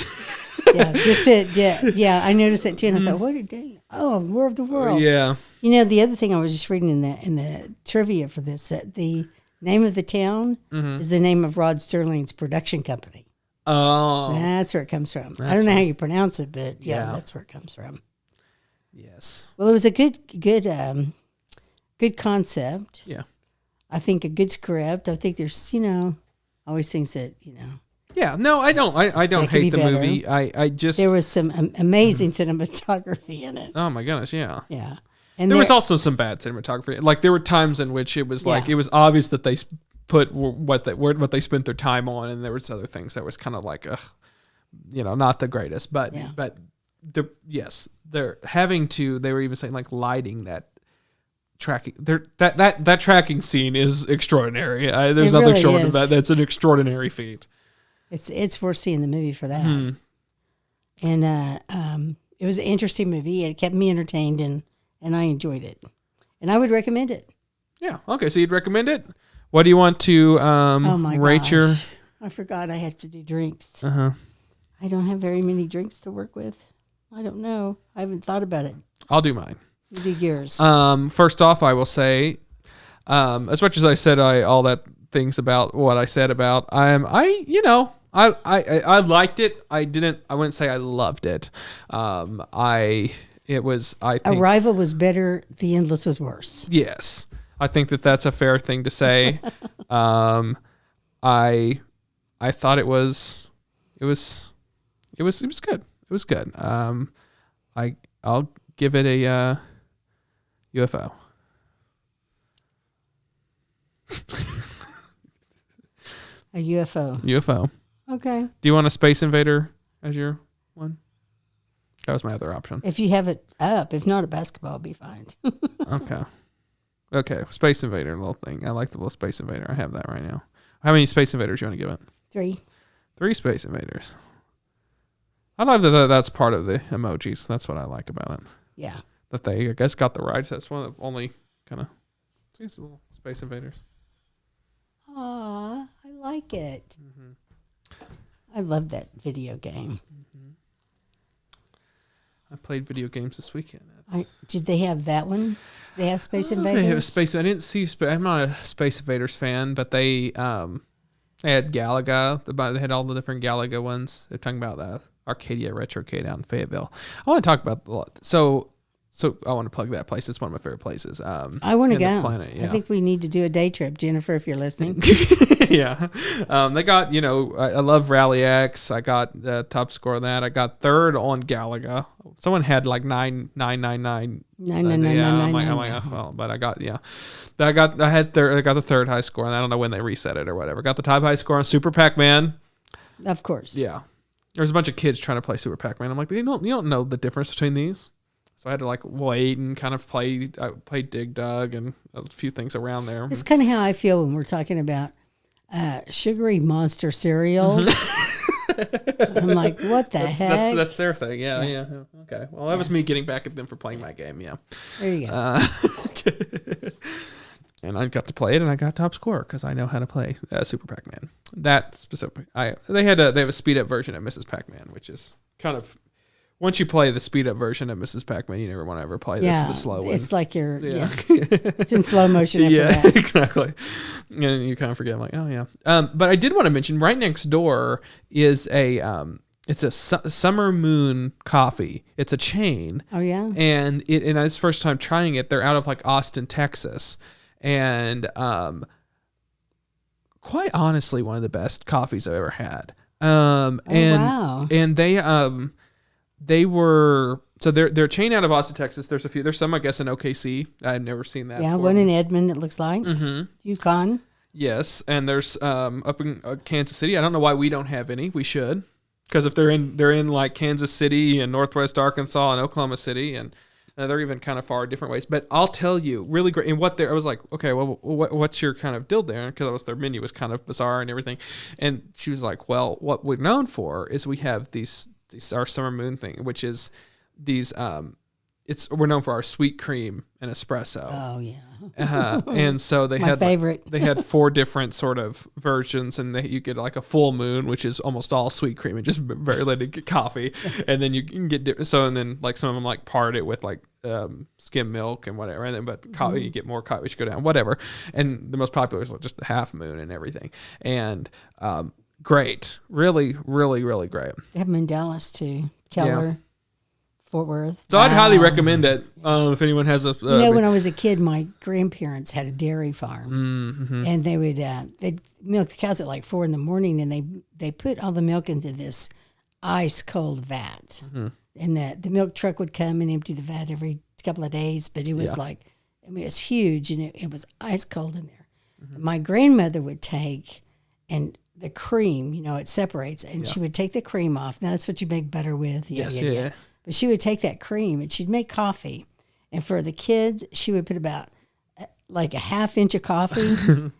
Yeah, I noticed that too, and I thought, what did they? Oh, War of the Worlds. Yeah. The other thing I was just reading in the trivia for this, that the name of the town is the name of Rod Sterling's production company. Oh. That's where it comes from. I don't know how you pronounce it, but that's where it comes from. Yes. Well, it was a good concept. Yeah. I think a good script. I think there's, always things that, Yeah, no, I don't hate the movie. I just there was some amazing cinematography in it. Oh my goodness, yeah. Yeah. And there was also some bad cinematography. Like there were times in which it was like it was obvious that they put what they spent their time on, and there was other things that was kind of like not the greatest. But they're having to. They were even saying like lighting that. Tracking that tracking scene is extraordinary. There's nothing really short of that. That's an extraordinary feat. It's worth seeing the movie for that. And an interesting movie. It kept me entertained, and I enjoyed it. And I would recommend it. Yeah. Okay. So you'd recommend it? What do you want to Oh my rate gosh. your? I forgot I had to do drinks. Uh-huh. I don't have very many drinks to work with. I don't know. I haven't thought about it. I'll do mine. You do yours. First off, I will say, as much as I said all that things about what I said about, I liked it. I wouldn't say I loved it. I think Arrival was better. The Endless was worse. Yes. I think that's a fair thing to say. I thought it was good. It was good. I'll give it a UFO. A UFO. UFO. Okay. Do you want a Space Invader as your one? That was my other option. If you have it up, if not a basketball, will be fine. Okay. Space Invader, little thing. I like the little Space Invader. I have that right now. How many Space Invaders you want to give it? 3. 3 Space Invaders. I love that that's part of the emojis. That's what I like about it. Yeah. That they, I guess, got the rights. That's one of the only kind of these little Space Invaders. Aw, I like it. Mm-hmm. I love that video game. Mm-hmm. I played video games this weekend. Did they have that one? They have Space Invaders? They have Space. I didn't see. I'm not a Space Invaders fan, but they had Galaga. They had all the different Galaga ones. They're talking about the Arcadia Retrocade out in Fayetteville. I want to talk about so I want to plug that place. It's one of my favorite places. I want to go. Planet, yeah. I think we need to do a day trip, Jennifer, if you're listening. Yeah. They got, I love Rally X. I got the top score on that. I got third on Galaga. Someone had like 9,999. 99999. Well, but I got, yeah. But I got the third high score, and I don't know when they reset it or whatever. Got the top high score on Super Pac-Man. Of course. Yeah. There's a bunch of kids trying to play Super Pac-Man. I'm like, you don't know the difference between these. So I had to like wait and kind of play Dig Dug and a few things around there. It's kind of how I feel when we're talking about sugary monster cereals. I'm like, what the heck? That's their thing. Yeah. Okay. Well, that was me getting back at them for playing my game. Yeah. There you go. And I got to play it, and I got top score because I know how to play Super Pac-Man. That specific, they have a speed up version of Mrs. Pac-Man, which is kind of, once you play the speed up version of Mrs. Pac-Man, you never want to ever play the slow one. It's like it's in slow motion after that. Exactly. And you kind of forget, I'm like, oh yeah. But I did want to mention, right next door is it's a Summer Moon Coffee. It's a chain. Oh yeah. And it's first time trying it. They're out of like Austin, Texas. And quite honestly, one of the best coffees I've ever had. Wow. And they were, so they're a chain out of Austin, Texas. There's some, I guess, in OKC. I've never seen that. Yeah, one in Edmond, it looks like. Mm-hmm. Yukon. Yes, and there's up in Kansas City. I don't know why we don't have any. We should, because if they're in like Kansas City and Northwest Arkansas and Oklahoma City, and they're even kind of far different ways. But I'll tell you, really great. And I was like, okay, well, what's your kind of deal there? Because their menu was kind of bizarre and everything. And she was like, well, what we're known for is we have these our Summer Moon thing, which is these. We're known for our sweet cream and espresso. Oh yeah. And so they had favorite. They had 4 different sort of versions, and you get like a full moon, which is almost all sweet cream and just very little coffee, and then you can get and then like some of them like part it with like skim milk and whatever, and then coffee, you get more coffee, which go down, whatever. And the most popular is like just the half moon and everything, and great, really, really, really great. They have them in Dallas too, Keller. Yeah. Fort Worth. So I'd highly recommend it if anyone has a. When I was a kid, my grandparents had a dairy farm, and they would they'd milk the cows at like 4 a.m, and they put all the milk into this ice cold vat, and the milk truck would come and empty the vat every couple of days. But it was it was huge, and it was ice cold in there. My grandmother would take and the cream, it separates, and she would take the cream off. Now that's what you make butter with. Yeah. But she would take that cream and she'd make coffee. And for the kids, she would put about like a ½ inch of coffee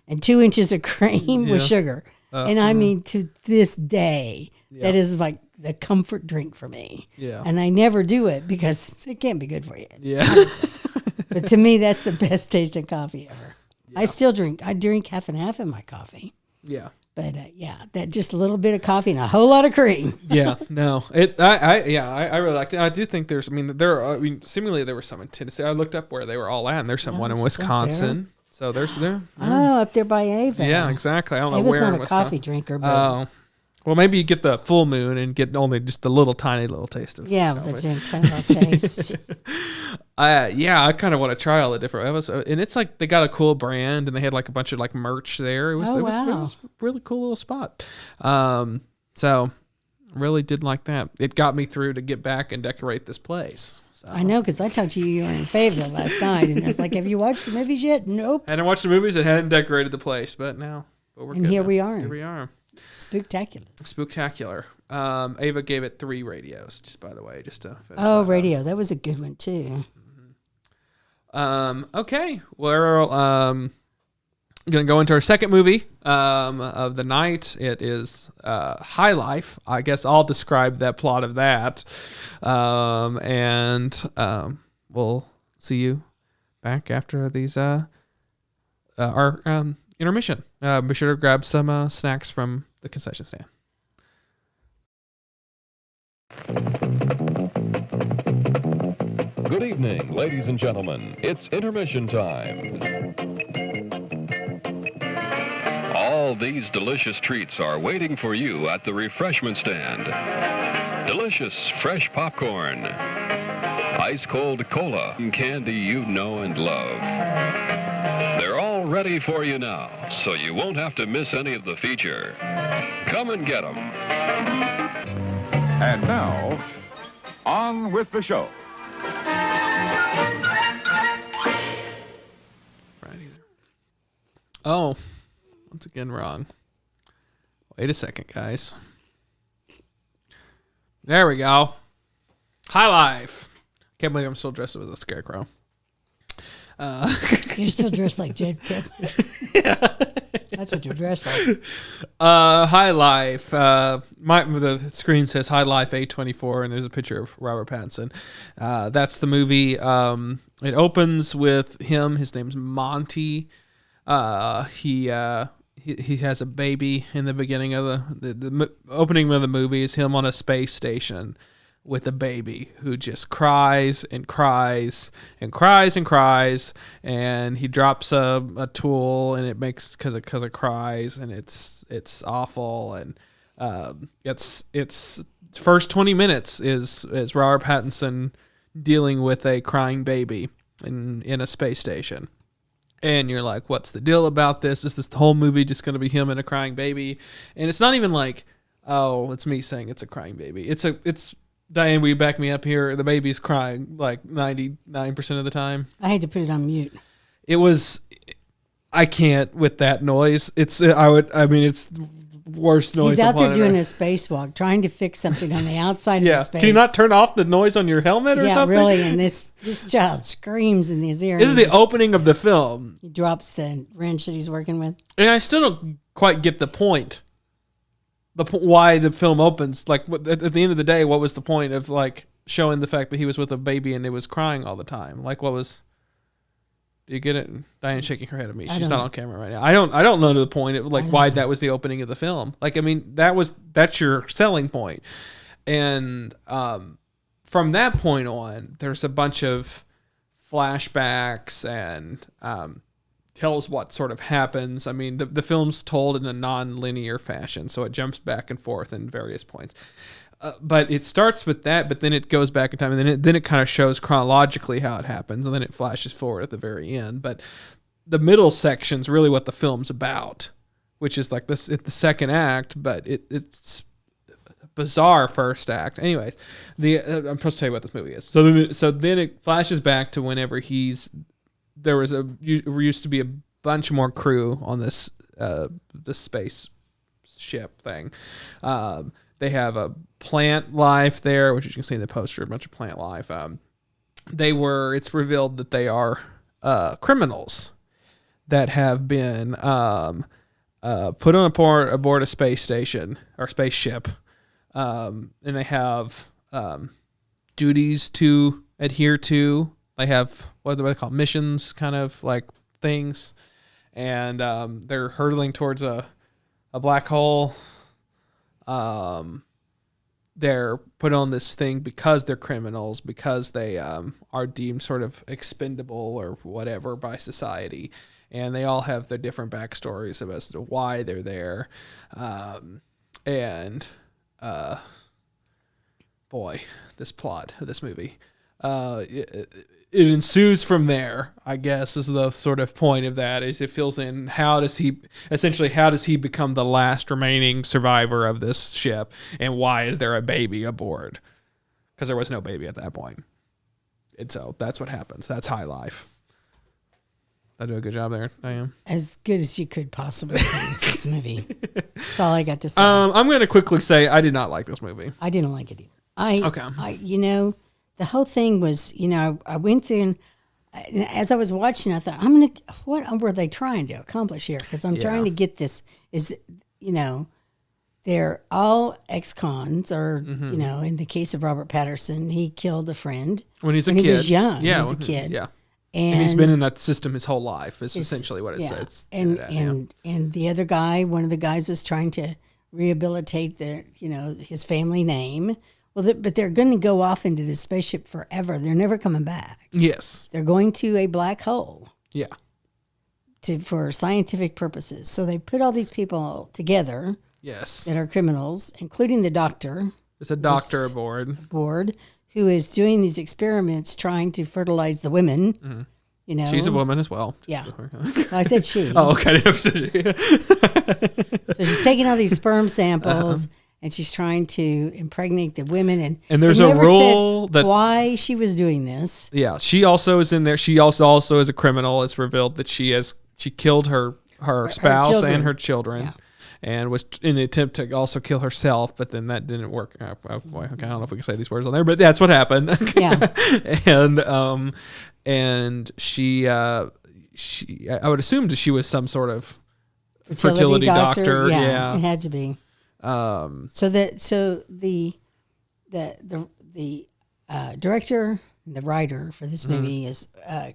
and 2 inches of cream with sugar. And I mean, to this day, that is like the comfort drink for me. Yeah. And I never do it because it can't be good for you. Yeah. But to me, that's the best tasting coffee ever. Yeah. I drink half and half in my coffee. Yeah. But that just a little bit of coffee and a whole lot of cream. Yeah, no, I really liked it. I do think seemingly there were some in Tennessee. I looked up where they were all at, and there's one in Wisconsin. So there's there. Oh, up there by Ava. Yeah, exactly. I don't know Ava's where not in a Wisconsin. coffee drinker, but well, maybe you get the full moon and get only just the tiny little taste of. Yeah, the tiny little taste. I kind of want to try all the different episodes, and it's like they got a cool brand, and they had like a bunch of like merch there. It was it was a really cool little spot. So really did like that. It got me through to get back and decorate this place. So. I know, because I talked to you were in Fayetteville last night, and I was like, "Have you watched the movies yet?" Nope. Hadn't watched the movies and hadn't decorated the place, but we're and here we are. Here we are. Spooktacular. Ava gave it 3 radios, just by the way, just to finish radio. That was a good one too. Okay. We're gonna go into our second movie of the night. It is High Life. I guess I'll describe that plot of that. And we'll see you back after these our intermission. Be sure to grab some snacks from the concession stand. Good evening, ladies and gentlemen. It's intermission time. All these delicious treats are waiting for you at the refreshment stand. Delicious fresh popcorn, ice-cold cola, and candy you know and love. They're all ready for you now, so you won't have to miss any of the feature. Come and get them. And now, on with the show. Right either. Oh, once again wrong. Wait a second, guys. There we go. High Life. Can't believe I'm still dressed as a scarecrow. You're still dressed like Jed Kepler. Yeah. That's what you're dressed like. High Life. The screen says High Life A24, and there's a picture of Robert Pattinson. That's the movie. It opens with him. His name's Monty. He has a baby in the beginning of the opening of the movie. Is him on a space station with a baby who just cries and cries and cries and cries, and he drops a tool and it makes because it cries, and it's awful, and it's first 20 minutes is Robert Pattinson dealing with a crying baby in a space station. And you're like, what's the deal about this? Is this the whole movie just going to be him and a crying baby? And it's not even like, oh, it's me saying it's a crying baby. It's Diane, will you back me up here? The baby's crying like 99% of the time. I had to put it on mute. I can't with that noise. It's the worst noise. He's out there doing a spacewalk, trying to fix something on the outside of the space. Can you not turn off the noise on your helmet or something? Yeah, really. And this child screams in his ear. This is the opening of the film. He drops the wrench that he's working with. And I still don't quite get the point. Why the film opens. Like, at the end of the day, what was the point of, like, showing the fact that he was with a baby and it was crying all the time? Like, what was... Do you get it? Diane's shaking her head at me. She's not on camera right now. I don't know the point of, like, why that was the opening of the film. Like, I mean, that's your selling point. And from that point on, there's a bunch of flashbacks and tells what sort of happens. I mean, the film's told in a non-linear fashion, so it jumps back and forth in various points. But it starts with that, but then it goes back in time, and then it kind of shows chronologically how it happens, and then it flashes forward at the very end. But the middle section's really what the film's about, which is like this. It's the second act, but it's a bizarre first act. Anyways, I'm supposed to tell you what this movie is. So then it flashes back to whenever there used to be a bunch more crew on this space ship thing. They have a plant life there, which you can see in the poster, a bunch of plant life. It's revealed that they are criminals that have been put on aboard a space station or spaceship and they have duties to adhere to. They have what do they call missions, kind of like things, and they're hurtling towards a black hole. They're put on this thing because they're criminals, because they are deemed sort of expendable or whatever by society. And they all have their different backstories as to why they're there. Boy, this plot of this movie. It ensues from there, I guess, is the sort of point of that, is it fills in how does he become the last remaining survivor of this ship, and why is there a baby aboard? Because there was no baby at that point. And so that's what happens. That's high life. I do a good job there, Diane. As good as you could possibly do with this movie. That's all I got to say. I'm going to quickly say I did not like this movie. I didn't like it either. The whole thing was, I went through and as I was watching, I thought, what were they trying to accomplish here? Because I'm trying to get this, they're all ex-cons, or, in the case of Robert Patterson, he killed a friend. When he was young. Yeah. He was a kid. Yeah. And he's been in that system his whole life, is essentially what it says. And the other guy, one of the guys was trying to rehabilitate his family name. Well, but they're going to go off into this spaceship forever. They're never coming back. Yes. They're going to a black hole. Yeah. For scientific purposes. So they put all these people together. Yes. That are criminals, including the doctor. There's a doctor aboard. Who is doing these experiments trying to fertilize the women. Mm-hmm. She's a woman as well. Yeah. I said she. Oh, okay. I didn't know if you said she. So she's taking all these sperm samples. And she's trying to impregnate the women, and there's a rule that why she was doing this. Yeah, she also is in there. She also is a criminal. It's revealed that she killed her spouse and her children, and was in an attempt to also kill herself. But then that didn't work. I don't know if we can say these words on there, but that's what happened. Yeah, and she I would assume that she was some sort of fertility doctor. Yeah, it had to be. So the director, the writer for this movie is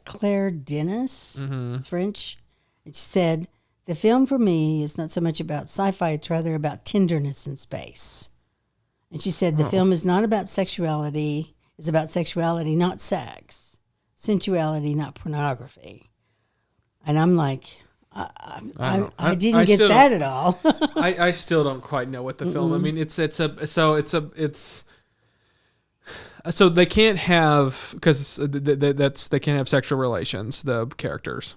Claire Denis. It's French. And she said, "The film for me is not so much about sci-fi; it's rather about tenderness in space." And she said, "The film is not about sexuality; it's about sexuality, not sex; sensuality, not pornography." And I'm like, I didn't get that at all. I still don't quite know what the film. I mean, so they can't have, because they can't have sexual relations, the characters.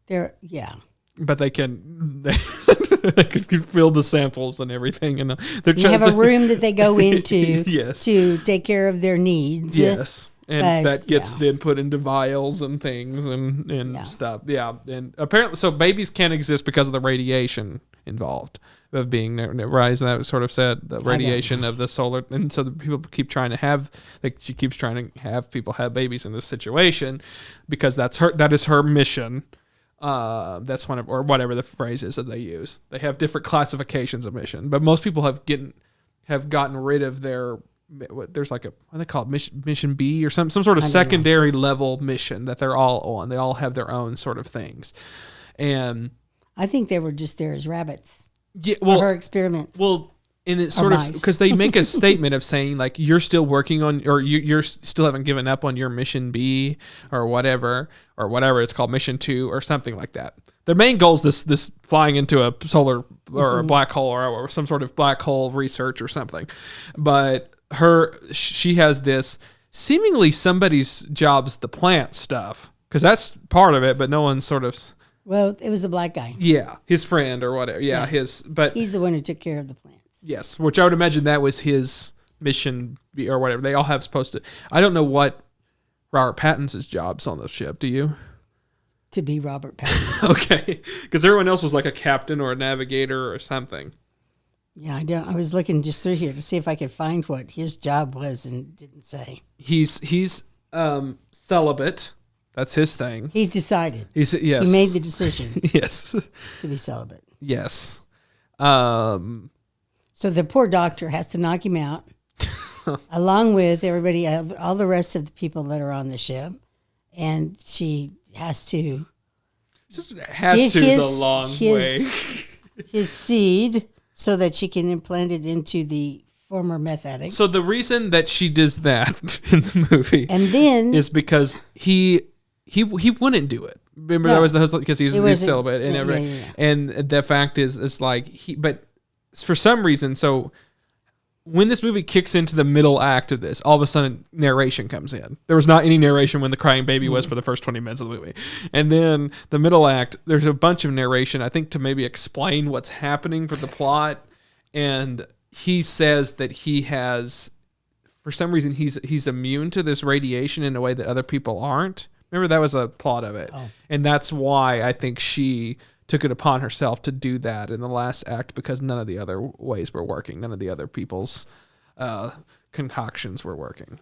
But they can fill the samples and everything, and they have a room that they go into yes. to take care of their needs. Yes. And that gets then put into vials and things and stuff. Yeah. And apparently, so babies can't exist because of the radiation involved of being rise. And that was sort of said, the radiation of the solar. And so the people keep trying to have, she keeps trying to have people have babies in this situation because that is her mission. That's one of, or whatever the phrase is that they use. They have different classifications of mission, but most people have gotten rid of their, there's like what they call it, mission B or some sort of secondary level mission that they're all on. They all have their own sort of things. And I think they were just there as rabbits. Yeah, well, for her experiment. Well, and it's sort of because they make a statement of saying like you're still working on, or you're still haven't given up on your mission B or whatever it's called, mission 2 or something like that. Their main goal is this flying into a solar or a black hole or some sort of black hole research or something. But she has this seemingly somebody's job's the plant stuff, because that's part of it, but no one's sort of. Well, it was a black guy. Yeah, his friend or whatever. Yeah, but he's the one who took care of the plants. Yes, which I would imagine that was his mission or whatever. They all have supposed to. I don't know what Robert Pattinson's job's on the ship. Do you? To be Robert Pattinson. Okay, because everyone else was like a captain or a navigator or something. Yeah, I don't. I was looking just through here to see if I could find what his job was, and didn't say. He's celibate. That's his thing. He's decided. Yes. He made the decision. Yes. To be celibate. Yes. So So the poor doctor has to knock him out, along with everybody, all the rest of the people that are on the ship, and she has to Has to is a long way. His seed, so that she can implant it into the former meth addict. So the reason that she does that in the movie, and then is because he wouldn't do it. Remember, that was the host because he's celibate and everything. Yeah. And the fact is like but for some reason, so when this movie kicks into the middle act of this, all of a sudden narration comes in. There was not any narration when the crying baby was for the first 20 minutes of the movie. And then the middle act, there's a bunch of narration, I think, to maybe explain what's happening for the plot. And he says that he has, for some reason, he's immune to this radiation in a way that other people aren't. Remember, that was a plot of it. Oh. And that's why I think she took it upon herself to do that in the last act, because none of the other ways were working. None of the other people's concoctions were working.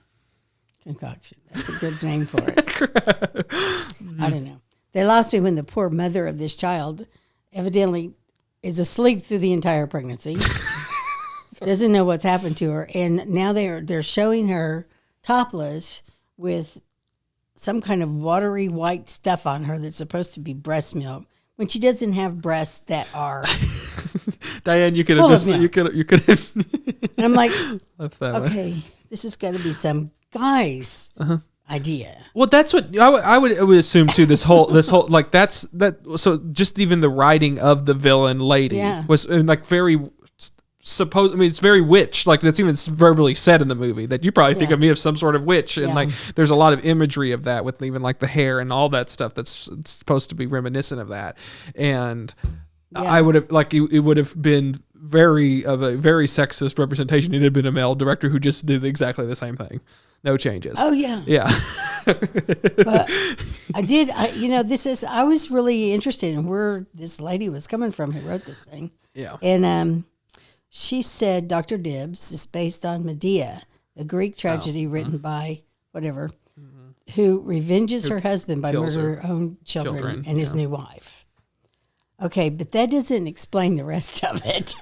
Concoction. That's a good name for it. I don't know. They lost me when the poor mother of this child evidently is asleep through the entire pregnancy. Doesn't know what's happened to her. And now they're showing her topless with some kind of watery white stuff on her that's supposed to be breast milk, when she doesn't have breasts that are Diane, you could have just you could have. And I'm like, okay, this has got to be some guy's idea. Well, that's what I would assume too. This whole like that's that. So just even the writing of the villain lady was like very. I mean, it's very witch. Like, that's even verbally said in the movie, that you probably think of me as some sort of witch. And like, there's a lot of imagery of that with even like the hair and all that stuff that's supposed to be reminiscent of that. And I would have it would have been a very sexist representation. It had been a male director who just did exactly the same thing. No changes. Oh yeah. Yeah. But I was really interested in where this lady was coming from who wrote this thing. Yeah. And, she said Dr. Dibbs is based on Medea, a Greek tragedy written by whatever, who revenges her husband by murdering her own children and his new wife. Okay, but that doesn't explain the rest of it.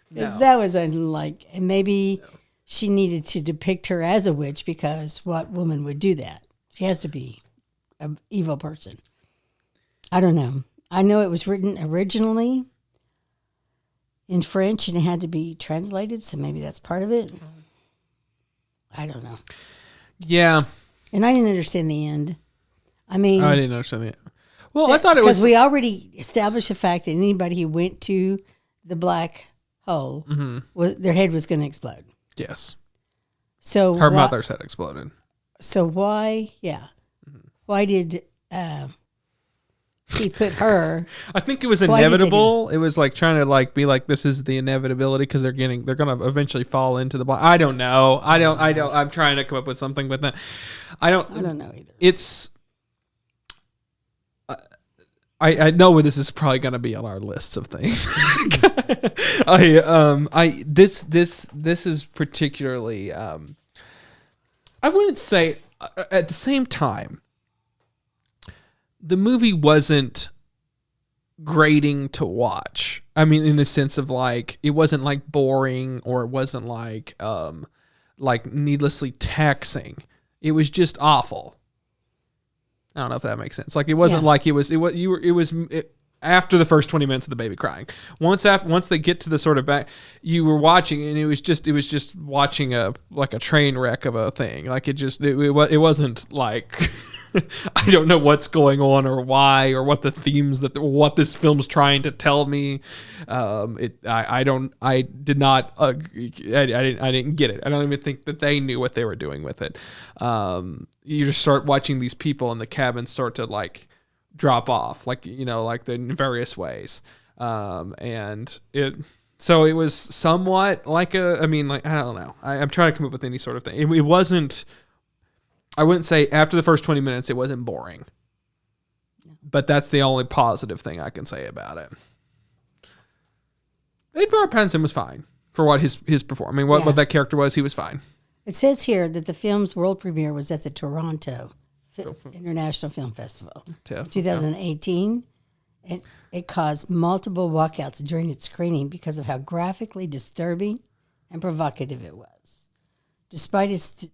Because that was unlike, and maybe she needed to depict her as a witch, because what woman would do that? She has to be an evil person. I don't know. I know it was written originally in French, and it had to be translated, so maybe that's part of it. I don't know. Yeah. And I didn't understand the end. I mean... I didn't understand the end. Well, I thought it was... Because we already established the fact that anybody who went to the black hole, their head was going to explode. Yes. So her mother's head exploded. So why... Yeah. Why did... he put her. I think it was inevitable. It was like trying to like be like, this is the inevitability, because they're going to eventually fall into the black. I don't know. I'm trying to come up with something, but then I don't know either. It's I know this is probably going to be on our lists of things. This is particularly I wouldn't say at the same time, the movie wasn't grating to watch. I mean, in the sense of like, it wasn't like boring, or it wasn't like needlessly taxing. It was just awful. I don't know if that makes sense. Like, it wasn't like it was after the first 20 minutes of the baby crying. Once they get to the sort of back, you were watching, and it was just watching a train wreck of a thing. Like, it wasn't like I don't know what's going on or why or what the themes what this film's trying to tell me. I didn't get it. I don't even think that they knew what they were doing with it. You just start watching these people in the cabin start to like drop off, like, like in various ways. And it was somewhat like I don't know. I'm trying to come up with any sort of thing. It wasn't. I wouldn't say after the first 20 minutes it wasn't boring, but that's the only positive thing I can say about it. Edmund Pattinson was fine for what his performance. What that character was, he was fine. It says here that the film's world premiere was at the Toronto International Film Festival, 2018, And it caused multiple walkouts during its screening because of how graphically disturbing and provocative it was. Despite its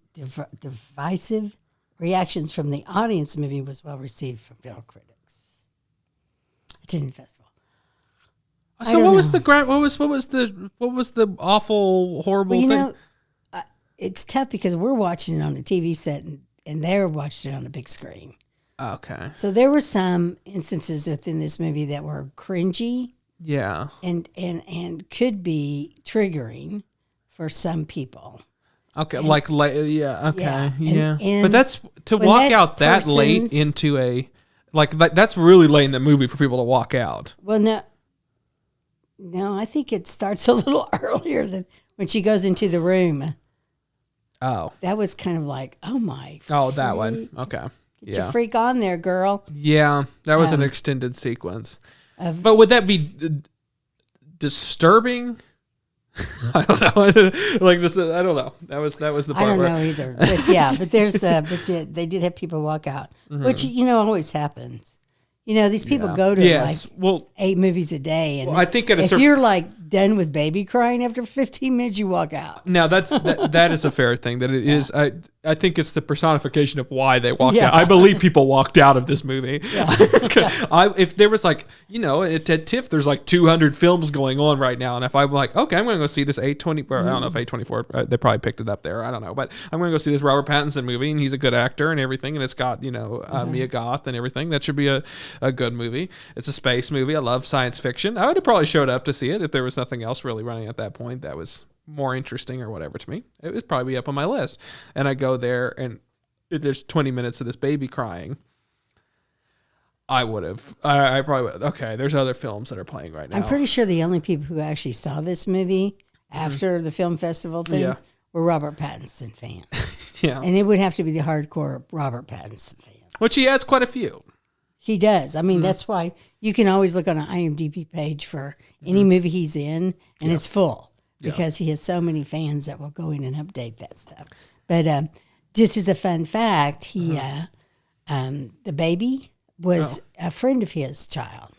divisive reactions from the audience, the movie was well received from film critics. Attending the festival. So what was the awful, horrible Well, you thing? know, it's tough because we're watching it on a TV set and they're watching it on a big screen. Okay. So there were some instances within this movie that were cringy Yeah. and could be triggering for some people. Okay. Yeah. Okay. Yeah. And but that's to when walk that out that late person's- into a that's really late in the movie for people to walk out. Well, no, I think it starts a little earlier than when she goes into the room. Oh. That was kind of like, oh my. Oh, that one. Okay. Get your freak on there, girl. Yeah, that was an extended sequence. Of- But would that be disturbing? I don't know. I don't know. That was the part I don't where know either. But yeah, but there's they did have people walk out, which always happens. These people go to 8 movies a day, and I think at a if certain you're like done with baby crying after 15 minutes, you walk out. now that is a fair thing. That it is. I think it's the personification of why they walked Yeah. out. I believe people walked out of this movie. Yeah. If there was at TIFF, there's 200 films going on right now, and if I'm like, okay, I'm going to go see this A24. I don't know if A24 they probably picked it up there. I don't know, but I'm going to go see this Robert Pattinson movie, and he's a good actor and everything, and it's got Mia Goth and everything. That should be a good movie. It's a space movie. I love science fiction. I would have probably showed up to see it if there was nothing else really running at that point that was more interesting or whatever to me. It would probably be up on my list. And I go there and there's 20 minutes of this baby crying. I probably would. Okay, there's other films that are playing right now. I'm pretty sure the only people who actually saw this movie after the film festival thing were Robert Pattinson fans. Yeah. And it would have to be the hardcore Robert Pattinson fans. Which he has quite a few. He does. I mean, that's why you can always look on an IMDb page for any movie he's in, and it's full because he has so many fans that will go in and update that stuff. But just as a fun fact, he, the baby was a friend of his child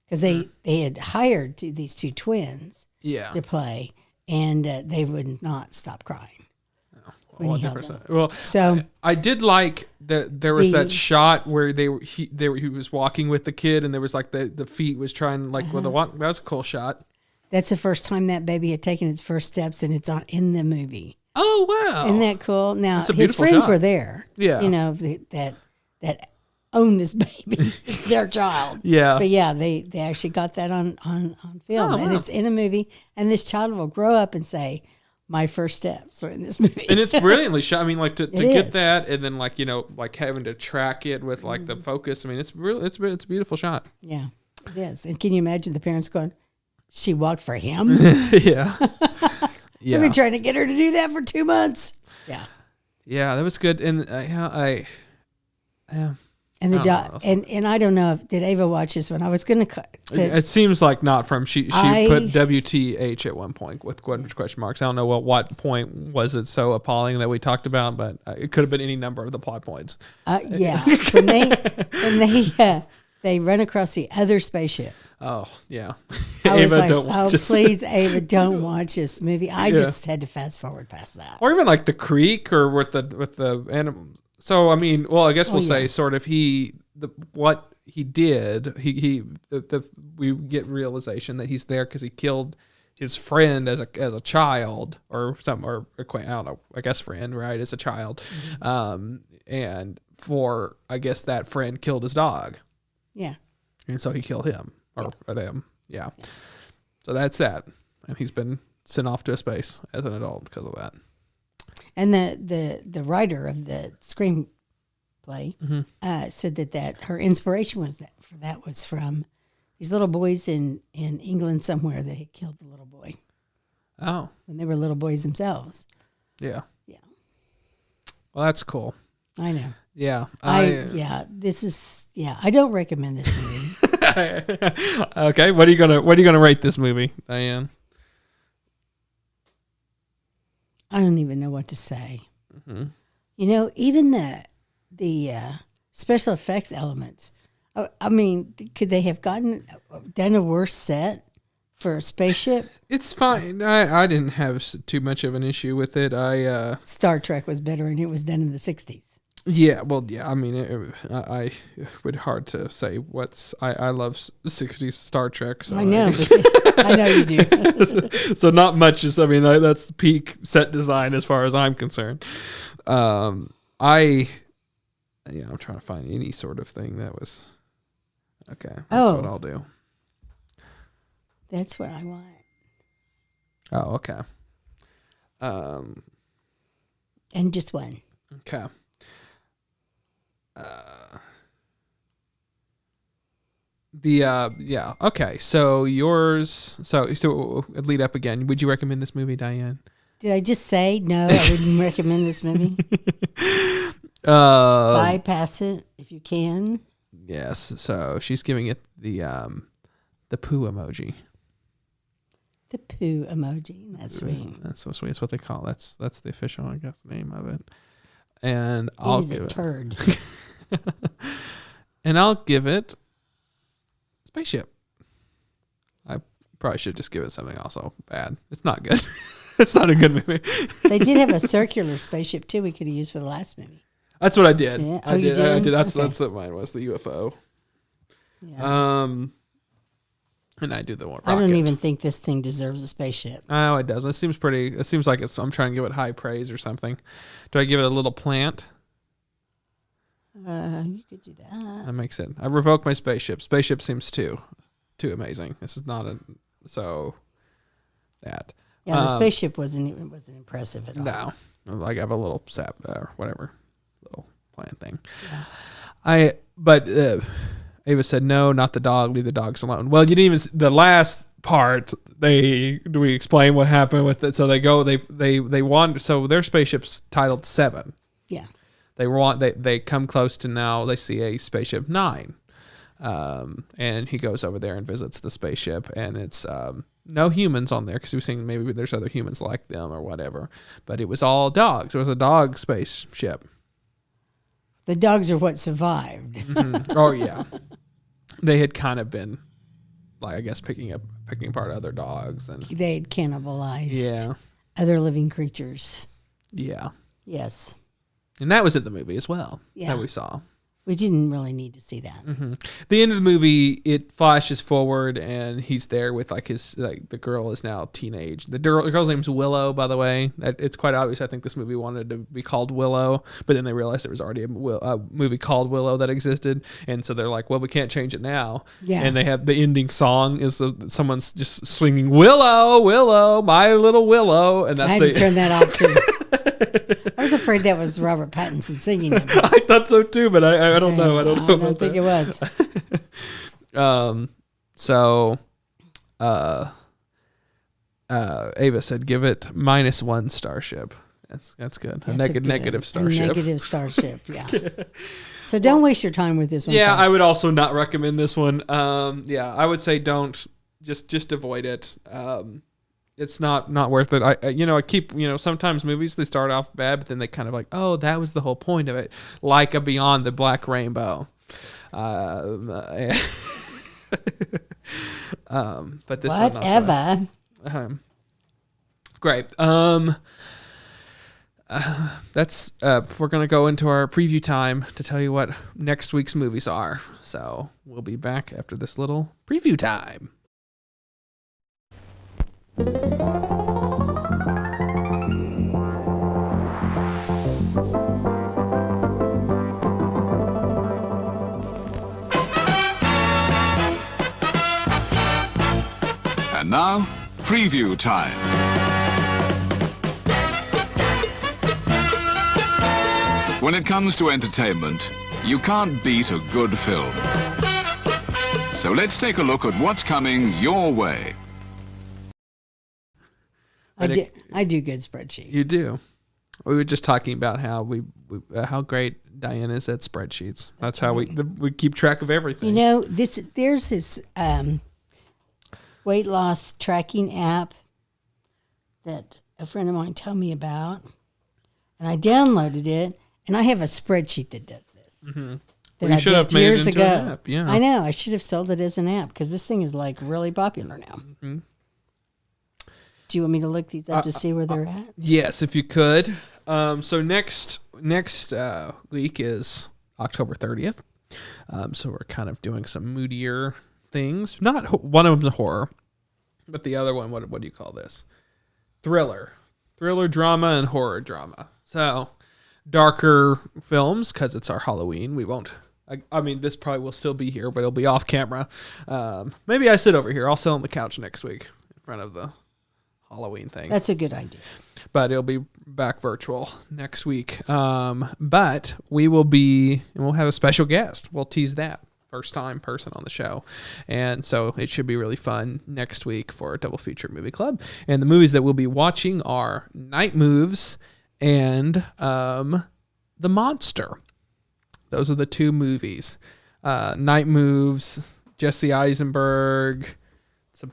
because they had hired these 2 twins to play, and they would not stop crying. 100%. Well, so I did like that there was that shot where he was walking with the kid, and there was the feet was trying with the walk. That was a cool shot. That's the first time that baby had taken its first steps, and it's in the movie. Oh wow! Isn't that cool? Now his beautiful friends shot. were there. Yeah, that own this baby. It's their child. Yeah, but yeah, they actually got that on film, and it's in a movie. And this child will grow up and say, "My first steps are in this movie." And it's brilliantly shot. I mean, to get is. that, and then having to track it with the focus. I mean, it's a beautiful shot. Yeah, it is. And can you imagine the parents going, "She walked for him"? Yeah. Yeah. I've been trying to get her to do that for 2 months. Yeah. Yeah, that was good. And And and I don't know did Ava watch this one? I was going to. It seems like not from she put WTH at one point with question marks. I don't know what point was it so appalling that we talked about, but it could have been any number of the plot points. Yeah, when they run across the other spaceship. Oh yeah, I was Ava, like, don't watch this. Please, Ava, don't watch this movie. I just had to fast forward past that. Or even the creek or with the animal. So I mean, well, I guess we'll say sort of what he did. We get realization that he's there because he killed his friend as a child or I don't know, I guess friend, right, as a child, and for I guess that friend killed his dog. Yeah, and so he killed him or them. Yeah, so that's that, and he's been sent off to space as an adult because of that. And the writer of the screenplay said that her inspiration was from these little boys in England somewhere that had killed the little boy. Oh, when they were little boys themselves. Yeah. Yeah. Well, that's cool. I know. Yeah. I don't recommend this movie. Okay, what are you gonna rate this movie, Diane? I don't even know what to say. Mm-hmm. Even the special effects elements, I mean, could they have done a worse set for a spaceship? It's fine. I didn't have too much of an issue with it. Star Trek was better, and it was done in the 60s. Yeah, well, yeah. I mean, I would hard to say I love 60s Star Trek. So I know, I know you do. So not much is. I mean, that's the peak set design as far as I'm concerned. I'm trying to find any sort of thing that was okay. That's what I'll do. That's what I want. Oh, okay. And just one. Okay. Okay. So yours. So lead up again. Would you recommend this movie, Diane? Did I just say no? I wouldn't recommend this movie. Bypass it if you can. Yes. So she's giving it the poo emoji. The poo emoji. That's sweet. That's so sweet. That's what they call it. That's the official, I guess, name of it. And I'll give it turd. And I'll give it spaceship. I probably should just give it something also bad. It's not good. It's not a good movie. They did have a circular spaceship too. We could have used for the last movie. That's what I did. Yeah. I did. You did? That's what mine was. The UFO. Yeah. And I do the one. I don't even think this thing deserves a spaceship. Oh, it doesn't. It seems like I'm trying to give it high praise or something. Do I give it a little plant? You could do that. That makes it. I revoke my spaceship. Spaceship seems too amazing. This is not that. Yeah, the spaceship wasn't impressive at all. No, like I have a little sap or whatever little plant thing. Yeah. But Ava said no, not the dog. Leave the dogs alone. Well, you didn't even the last part. Do we explain what happened with it? So they wander. So their spaceship's titled 7. Yeah. They come close to now. They see a spaceship 9, and he goes over there and visits the spaceship, and it's no humans on there because he was thinking maybe there's other humans like them or whatever. But it was all dogs. It was a dog spaceship. The dogs are what survived. Mm-hmm. Oh yeah, they had kind of been, like I guess picking apart other dogs, and they had cannibalized other living creatures. Yeah. Yes. And that was in the movie as well. Yeah. That we saw. We didn't really need to see that. Mm-hmm. The end of the movie, it flashes forward, and he's there with the girl is now teenage. The girl's name's Willow, by the way. It's quite obvious. I think this movie wanted to be called Willow, but then they realized there was already a movie called Willow that existed, and so they're like, well, we can't change it now. Yeah. And they have the ending song is someone's just swinging Willow, Willow, my little Willow, and that's I had to turn that off too. I was afraid that was Robert Pattinson singing it. I thought so too, but I don't know. I don't think it was. Ava said, give it -1 starship. That's good. A negative starship. A negative starship, yeah. So don't waste your time with this one. Yeah, folks. I would also not recommend this one. I would say don't just avoid it. It's not worth it. I keep, sometimes movies, they start off bad, but then they kind of like, oh, that was the whole point of it. Like a Beyond the Black Rainbow. But this whatever. One great. That's we're going to go into our preview time to tell you what next week's movies are. So we'll be back after this little preview time. And now, preview time. When it comes to entertainment, you can't beat a good film. So let's take a look at what's coming your way. I do good spreadsheets. You do. We were just talking about how how great Diane is at spreadsheets. That's how we keep track of everything. There's this weight loss tracking app that a friend of mine told me about, and I downloaded it, and I have a spreadsheet that does this. Mm-hmm. that you I should have built made it years into ago. an app, yeah. I know. I should have sold it as an app because this thing is like really popular now. Mm-hmm. Do you want me to look these up to see where they're at? Yes, if you could. So next week is October 30th. So we're kind of doing some moodier things. Not one of them's a horror, but the other one, what do you call this? Thriller, drama, and horror drama. So darker films because it's our Halloween. We won't. I mean, this probably will still be here, but it'll be off camera. Maybe I sit over here. I'll sit on the couch next week in front of the Halloween thing. That's a good idea. But it'll be back virtual next week. But we'll have a special guest. We'll tease that. First time person on the show. And so it should be really fun next week for a double feature movie club. And the movies that we'll be watching are Night Moves and The Monster. Those are the two movies. Night Moves, Jesse Eisenberg. It's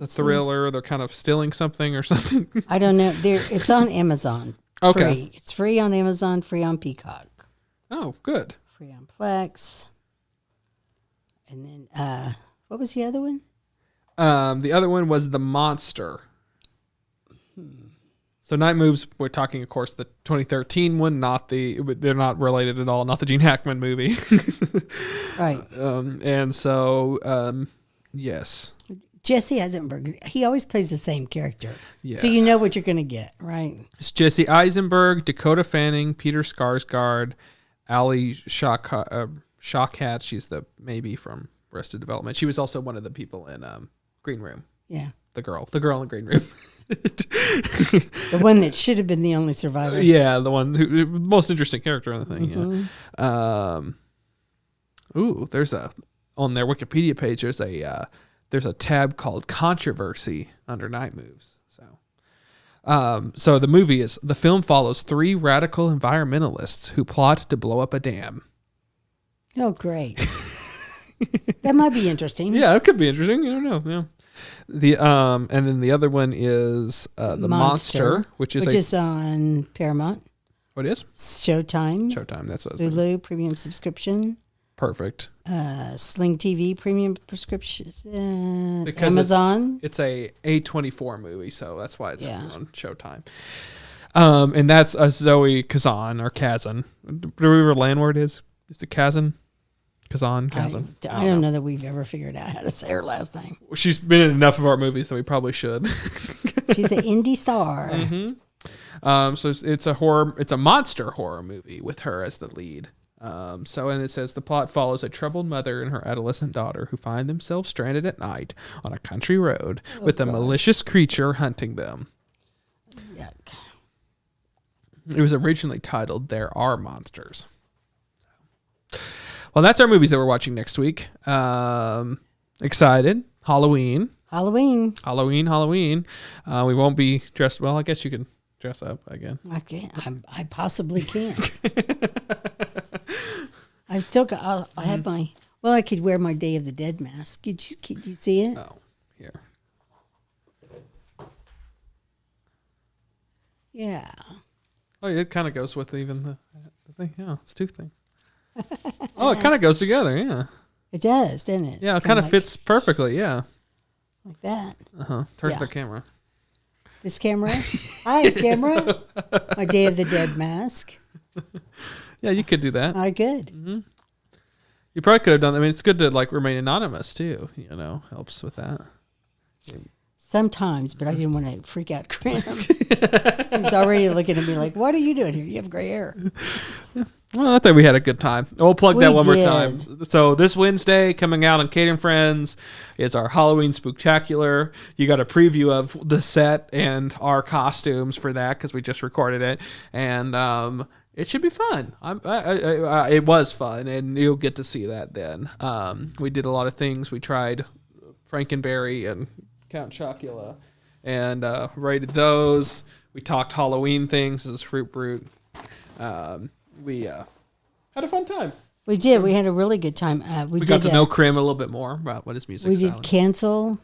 a thriller. They're kind of stealing something or something. I don't know. It's on Amazon. Okay. Free. It's free on Amazon, free on Peacock. Oh, good. Free on Plex. And then, what was the other one? The other one was The Monster. So Night Moves, we're talking, of course, the 2013 one, they're not related at all, not the Gene Hackman movie. Right. And so, yes. Jesse Eisenberg, he always plays the same character. Yes. So you know what you're going to get, right? It's Jesse Eisenberg, Dakota Fanning, Peter Skarsgård, Ali Shawkat. She's the maybe from Arrested Development. She was also one of the people in Green Room. Yeah. The girl in Green Room. The one that should have been the only survivor. Yeah, the one who most interesting character in the thing. Mm-hmm. Yeah. There's on their Wikipedia page. There's a tab called Controversy under Night Moves. So the film follows three radical environmentalists who plot to blow up a dam. Oh, great. That might be interesting. Yeah, it could be interesting. You don't know. Yeah. And then the other one is The Monster, which is on Paramount. What is? Showtime. That's what Hulu premium subscription. Perfect. Sling TV premium prescriptions. Because Amazon. It's a A24 movie, so that's why it's on Showtime. And that's Zoe Kazan or Kazan. Whatever landword is it Kazan? Kazan. I don't know that we've ever figured out how to say her last name. She's been in enough of our movies that we probably should. She's an indie star. Mm-hmm. So it's a monster horror movie with her as the lead. And it says the plot follows a troubled mother and her adolescent daughter who find themselves stranded at night on a country road with a malicious creature hunting them. Yuck. It was originally titled There Are Monsters. Well, that's our movies that we're watching next week. Excited. Halloween. We won't be dressed. Well, I guess you can dress up again. I can't. I possibly can't. I've still got. I have my. Well, I could wear my Day of the Dead mask. Could you see it? Oh, here. Yeah. Oh, it kind of goes with even the thing. Yeah, it's two things. Oh, it kind of goes together. Yeah. It does, doesn't it? Yeah, it kind of fits perfectly. Yeah. Like that. Turn to the camera. This camera. Hi, camera. My Day of the Dead mask. Yeah, you could do that. I could. Mm-hmm. You probably could have done that. I mean, it's good to remain anonymous too. Helps with that. Sometimes, but I didn't want to freak out Graham. He's already looking at me like, "What are you doing here? You have gray hair." Yeah. Well, I think we had a good time. We'll plug that one more did. time. So this Wednesday, coming out on Cade and Friends, is our Halloween Spooktacular. You got a preview of the set and our costumes for that because we just recorded it, and it should be fun. It was fun, and you'll get to see that then. We did a lot of things. We tried Frankenberry and Count Chocula, and rated those. We talked Halloween things as Fruit Brute. We had a fun time. We did. We had a really good time. We got to know Krim a little bit more about what his music is. We did cancel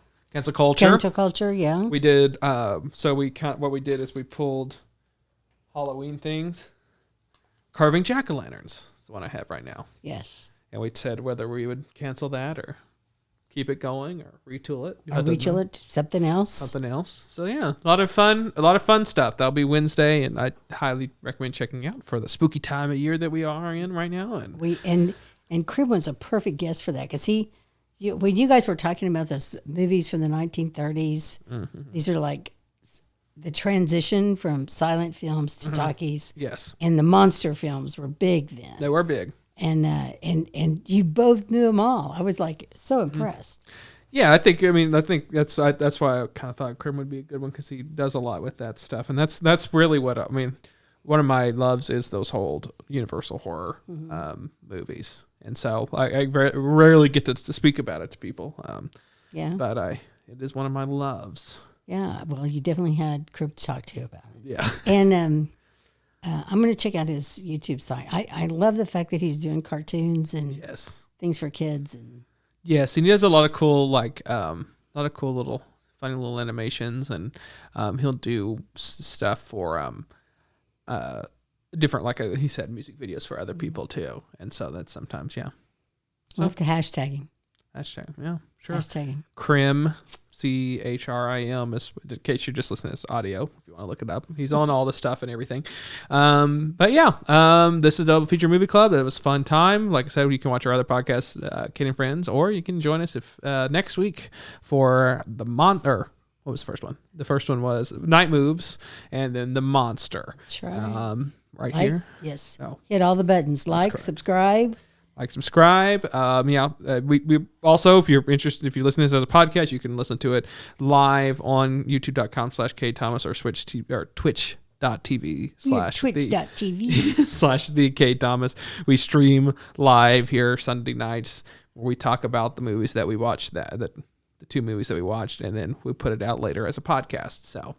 culture. Cancel culture, yeah. We did. So what we did is we pulled Halloween things, carving jack-o'-lanterns. the one I have right now. Yes. And we said whether we would cancel that or keep it going or retool it. Or retool it to something else. Something else. So yeah, a lot of fun stuff. That'll be Wednesday, and I highly recommend checking out for the spooky time of year that we are in right now. And And Crib was a perfect guest for that because when you guys were talking about those movies from the 1930s, these are like the transition from silent films to talkies. Yes. And the monster films were big then. They were big. And you both knew them all. I was like so impressed. Yeah, I think that's why I kind of thought Crib would be a good one because he does a lot with that stuff, and that's really what I mean. One of my loves is those old Universal horror movies, and so I rarely get to speak about it to people. But it is one of my loves. Yeah, well, you definitely had Crib to talk to about it. Yeah, and I'm going to check out his YouTube site. I love the fact that he's doing cartoons and things for kids and. Yes, and he does a lot of cool little funny little animations, and he'll do stuff for different, like he said, music videos for other people too. And so that's sometimes We'll have to hashtag him. Hashtag, yeah, sure. Hashtag him. Crim, CHRIM, is in case you're just listening to this audio, if you want to look it up. He's on all the stuff and everything. But yeah, this is Double Feature Movie Club. It was a fun time. Like I said, you can watch our other podcasts, Cade and Friends, or you can join us next week for what was the first one? The first one was Night Moves, and then The Monster. That's right. Right here. Yes. Oh. Hit all the buttons. Like, subscribe. We also, if you're interested, if you listen to this as a podcast, you can listen to it live on youtube.com/Cade Thomas or twitch.tv / the Cade Thomas. We stream live here Sunday nights where we talk about the movies that we watched, the 2 movies that we watched, and then we put it out later as a podcast. So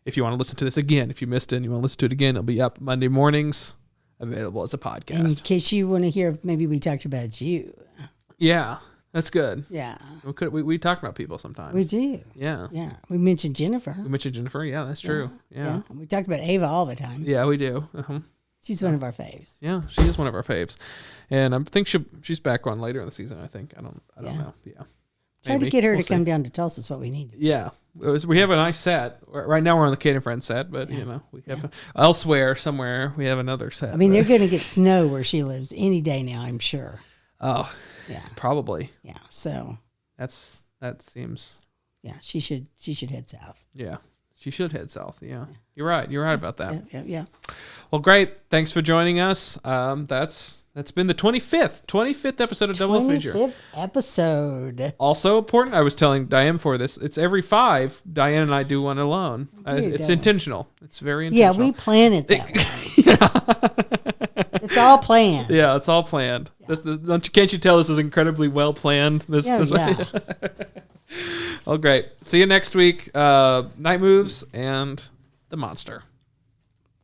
if you want to listen to this again, if you missed it and you want to listen to it again, it'll be up Monday mornings, available as a podcast. In case you want to hear, maybe we talked about you. Yeah, that's good. Yeah. We talk about people sometimes. We do. Yeah. Yeah. We mentioned Jennifer. Yeah, that's true. Yeah. We talk about Ava all the time. Yeah, we do. She's one of our faves. Yeah, she is one of our faves. And I think she's back on later in the season, I think. I don't know. Yeah. Try to get her to come down to Tulsa is what we need. Yeah. We have a nice set. Right now we're on the Cade and Friends set, but we have elsewhere somewhere we have another set. I mean, they're going to get snow where she lives any day now, I'm sure. Oh, yeah. Probably. Yeah. So that seems. Yeah, she should head south. Yeah. She should head south. Yeah. You're right. You're right about that. Yeah. Well, great. Thanks for joining us. That's been the 25th episode of Double Feature. 25th episode. Also important, I was telling Diane before this, it's every 5, Diane and I do one alone. It's intentional. It's very intentional. Yeah, we plan it that way. It's all planned. Yeah, it's all planned. Yeah. Can't you tell this is incredibly well planned? Yeah. Well, great. See you next week. Night Moves and The Monster.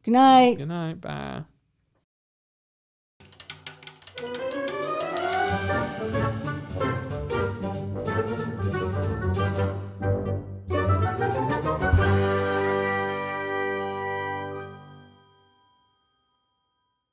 Good night. Good night. Bye.